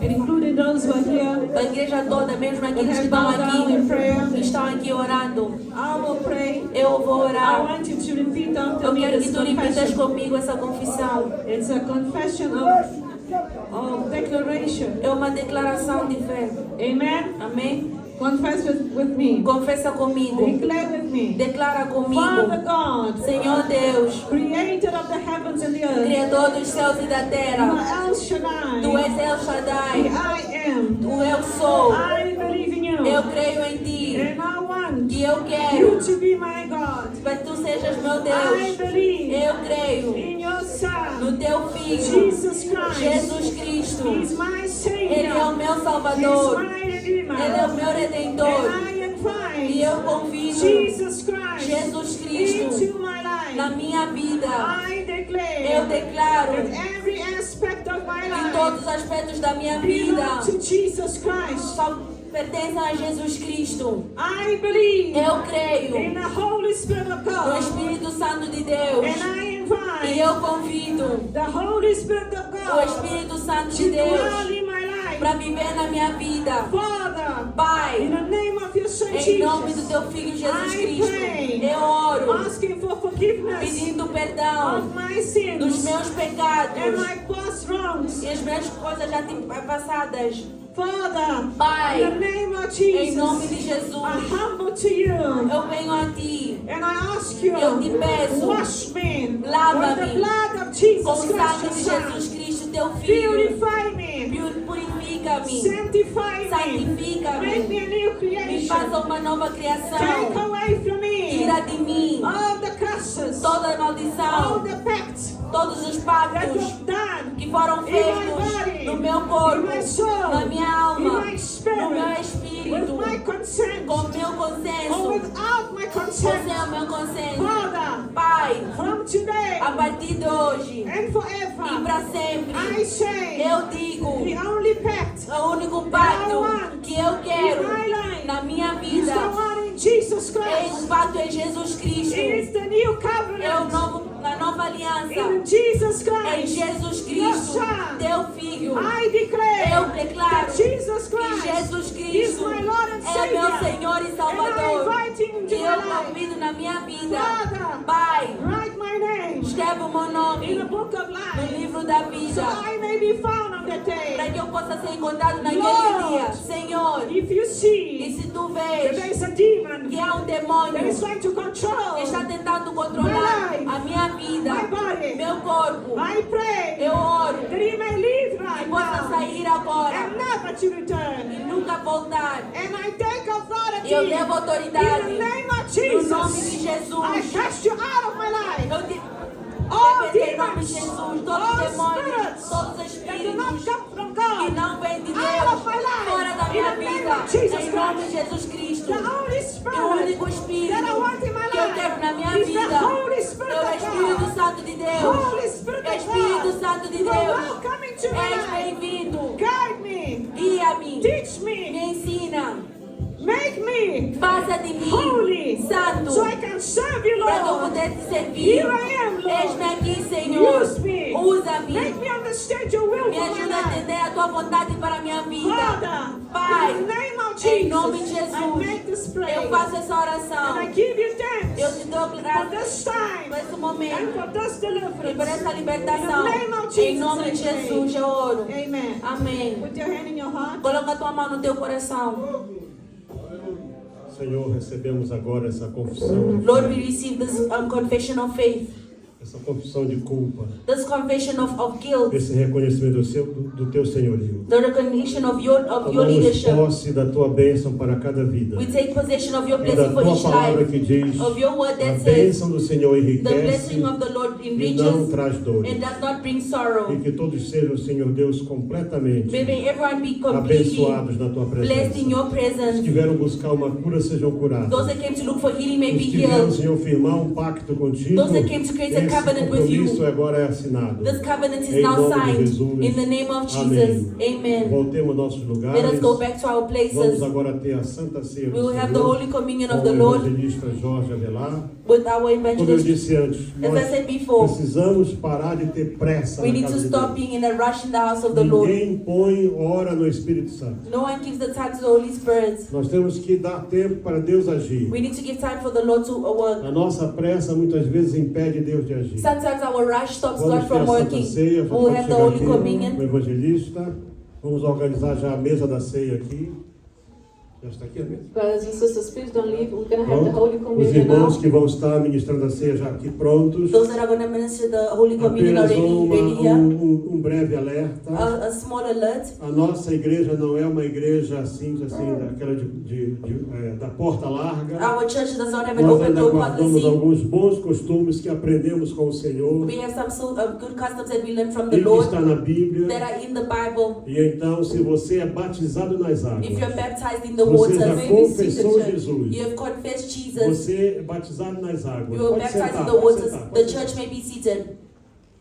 and including those who are here, A igreja toda, mesmo will aqueles que have estão bowed down in aqui, prayer. que estão aqui orando. I will pray. Eu vou I orar. want you to repeat after Eu me quero this que tu repitas confession. comigo essa confissão. It's a confession of declaration. É uma declaração de fé. Amen. Amém? Confess with me. Confessa comigo. Declare with me. Declara Father comigo. God, Senhor Deus, creator of the heavens and the earth, Criador dos céus e da you terra. are El Shaddai, Tu és El the Shaddai. I am. Tu eu sou. I believe in you, Eu creio em ti. and I want E eu you quero to be my God. que tu sejas meu I Deus. believe Eu creio in your Son, no teu Filho, Jesus Christ. Jesus Cristo. He's my Ele é o Savior. meu He's Salvador. my Redeemer. Ele é o meu Redentor. And I E invite eu convido Jesus Christ Jesus Cristo into my na life. minha vida. I Eu declare declaro that every aspect of my em todos os life aspectos da minha vida belong to Jesus Christ. só pertencem a Jesus Cristo. I believe Eu creio in the Holy Spirit of no God. Espírito Santo de Deus. And I E invite eu convido the Holy Spirit of o God Espírito Santo to de dwell Deus in my life. para viver na minha vida. Father, in Pai, the name of your Son em nome do Jesus, teu Filho Jesus I Cristo, pray, eu oro asking for forgiveness pedindo perdão of my dos sins meus and pecados my past wrongs. e as minhas coisas já passadas. Father, Pai, in the name of em nome de Jesus, Jesus, I humble to you eu venho a ti. and I ask you, Eu te peço, wash me lava-me with the blood of Jesus Com o sangue Christ, de your Son. Jesus Cristo, teu Filho, Purify me, purifica-me, sanctify me, santifica-me, make me a new me creation. faça uma nova Take criação. away from me Tira de mim all the curses, toda a all maldição, the pacts todos os that pactos was done que foram in my feitos body, no meu in corpo, my soul, na minha in alma, my no spirit, meu with espírito, my consent, com meu or consenso, without my com consent. o meu consenso. Father, Pai, from today a partir de hoje and e forever, para sempre, I say eu digo, the only pact o único pacto que eu quero na minha is vida the one in Jesus é Christ. o pacto em Jesus Cristo. It is the new É o covenant a nova aliança in Jesus em Christ. Jesus Your Cristo, Son. teu Filho. I declare Eu declaro that Jesus que Christ Jesus is Cristo my Lord and é meu Savior. Senhor e And Salvador. I invite him into Que my eu life. convido na minha vida. Father, Pai, write my name escreve o meu in nome the book of no life livro da so vida, I may be found on that para day. que eu possa ser encontrado naquele Lord, dia. Senhor, If you e see se tu that there vês is a demon que há um that demônio is trying to que control está tentando controlar a minha vida, my body, meu corpo, I pray eu oro that he may leave que right possa now sair agora and never to return. e nunca voltar. And I take authority E eu devo In autoridade. the name of No nome de Jesus. Jesus. I cast you out of my life. Eu te All repreendo em nome de demons, Jesus. Todos all os demônios, spirits todos os that do not espíritos come from que God. não vêm de Out Deus, of my life. fora da In minha the name vida, of Jesus em nome de Christ. Jesus Cristo. The Holy E o Spirit único espírito that I want in my que eu quero na minha life is the vida Holy Spirit é o of Espírito God. Santo de Deus. Holy Spirit of Espírito God. Santo de You are Deus, welcome into my és life. bem-vindo. Guide me. Guia-me, Teach me me. ensina, Make me faça de mim holy santo, so I can serve you, para eu Lord. poder te servir. Here I am, Lord. Eis-me aqui, Senhor. Use me. Usa-me. Make me understand your will Me for my ajuda a life. entender a tua vontade para a minha vida. Father, Pai, in the name of em nome de Jesus, I make this Jesus, prayer. eu faço essa oração. And I give you Eu thanks te dou for graças this time por esse and momento for this e deliverance. por essa In libertação. the name of Em Jesus, nome de I pray. Jesus, eu oro. Amen. Amém. Put your hand in your heart. Coloca a tua mão no teu coração. Senhor, recebemos agora essa confissão de Lord, fé, we receive this confession of faith, essa confissão de culpa, this confession of guilt, esse reconhecimento do teu senhorio. the recognition of your Tomamos leadership. posse da tua bênção para cada vida. We take possession of your E da blessing for tua each palavra life, que diz: of your word a that says, bênção do Senhor the enriquece blessing of the Lord e não enriches traz dores. and does not bring sorrow. E que todos sejam, Senhor Deus, completamente May everyone be completely abençoados na tua blessed in presença. your Os presence. que vieram buscar uma cura sejam curados. Those that came to look for healing may Os be que vieram, healed. Senhor, firmar um pacto contigo, Those that came to create a esse covenant with you. compromisso agora é assinado. This covenant is Em now nome de signed Jesus. in the name of Amém. Jesus. Amen. Voltemos aos nossos Let lugares. us go back to our Vamos places. agora ter a Santa Ceia We do will have the Senhor Holy Communion com of the o Lord evangelista Jorge Avelar. with our Como eu evangelist. disse antes, As I nós said before, precisamos parar de ter pressa we na need to casa de stop Deus. being in a rush in the house of the Lord. Ninguém põe hora no Espírito Santo. No one gives the time to the Holy Spirit. Nós temos que dar tempo para Deus agir. We need to give time for the Lord to work. A nossa pressa muitas vezes impede Deus de agir. Sometimes our rush stops Vamos God ter from a Santa working. Ceia, já We'll pode have the chegar Holy aqui, Communion. o evangelista. Vamos organizar já a mesa da ceia aqui. Já está aqui a mesa. Brothers and sisters, please don't leave. We're going to have the Holy Pronto. Os Communion irmãos now. que vão estar ministrando a ceia já aqui prontos. Those that are going to minister the Holy Communion Apenas already ready here. um breve alerta. A small alert. A nossa igreja não é uma igreja assim daquela da porta larga. Our church does not have an Nós open ainda door guardamos policy. alguns bons costumes que aprendemos com o Senhor We have some good customs that we learn from e the que Lord está na Bíblia. that are in the Bible. E então, se você é batizado nas águas, If you're baptized in the você já waters, confessou Jesus, you have confessed Jesus, você é batizado nas águas, you are pode baptized sentar, in the pode waters, sentar, the pode church sentar. may be seated.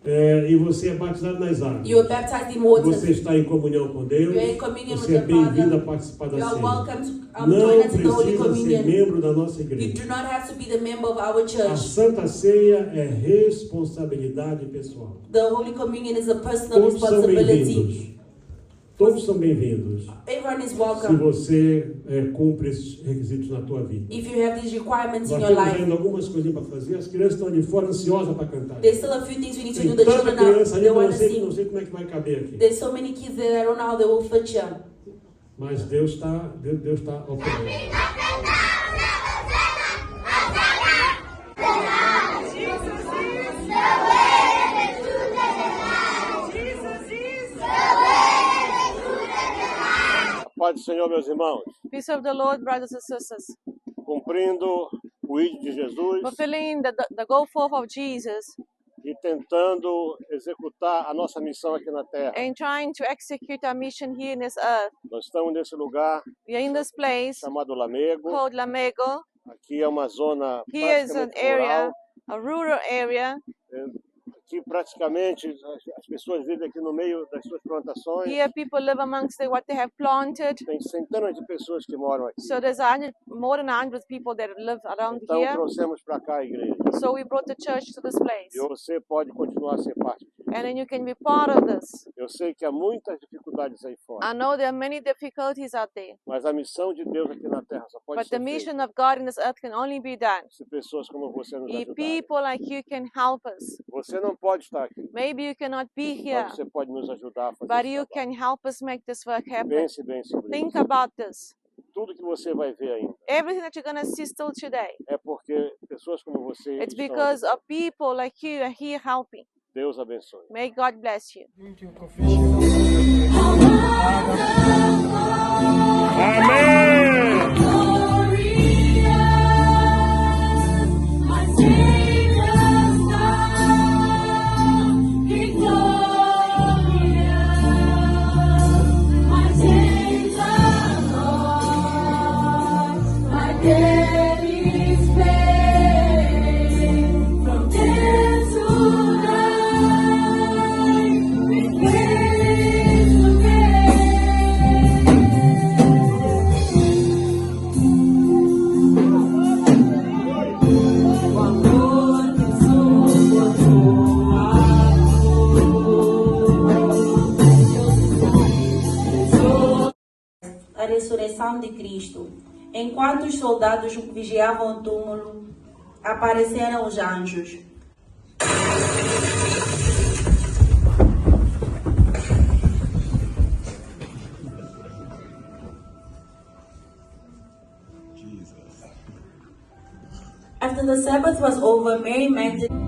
E você é batizado nas águas. You are baptized in waters. Você está em comunhão com Deus. You are in communion Você with é the bem-vindo Father. a participar da You are ceia. welcome to join Não us in the Holy precisa ser Communion. membro da nossa You igreja. do not have to be the member of our A church. Santa Ceia é responsabilidade pessoal. The Holy Communion is a personal Todos são responsibility. bem-vindos. Todos são bem-vindos. Everyone is Se welcome você cumpre esses requisitos na tua vida. if you have these requirements in Nós your temos life. ainda algumas coisinhas para fazer. As crianças estão ali fora ansiosas para cantar. There's still a few things we need to Tem do. The tanta children are, criança ali they que eu want to não sing. sei como é que vai caber aqui. There's so many kids that I don't know how they will fit here. Mas Deus está operando. Paz do Senhor, meus irmãos. Peace of the Lord, brothers and sisters. Cumprindo o ID de Jesus Fulfilling the go forth of Jesus e tentando executar a nossa missão aqui na Terra. and trying to execute our mission here in this earth. Nós estamos nesse lugar We are in this place chamado Lamego. called Lamego. Aqui é uma zona Here is an praticamente area, rural. a rural area. Aqui praticamente as pessoas vivem aqui no meio das suas plantações. Here people live amongst what they have planted. Tem centenas de pessoas que moram aqui. So there's more than 100 people that live around Então here. trouxemos para cá a igreja. So we brought the church to this place. E você pode continuar a ser parte disso. And then you can be part of this. Eu sei que há muitas dificuldades aí fora, I know there are many difficulties out there. mas a missão de Deus aqui na Terra só pode But the ser feita mission of God in this earth can only be done se pessoas como você nos if ajudarem. people like you can help us. Você não pode estar aqui, Maybe you cannot be here, mas você pode nos ajudar a fazer but esse you trabalho. can help us make this work happen. Pense bem sobre Think isso. about this. Tudo que você vai ver ainda Everything that you're going to see still today, é porque pessoas como você it's estão because aqui. of people like you are here helping. Deus abençoe. May God bless you. Amém! ressurreição de Cristo. Enquanto os soldados vigiavam o túmulo, apareceram os anjos. After the Sabbath was over, Mary Magdalene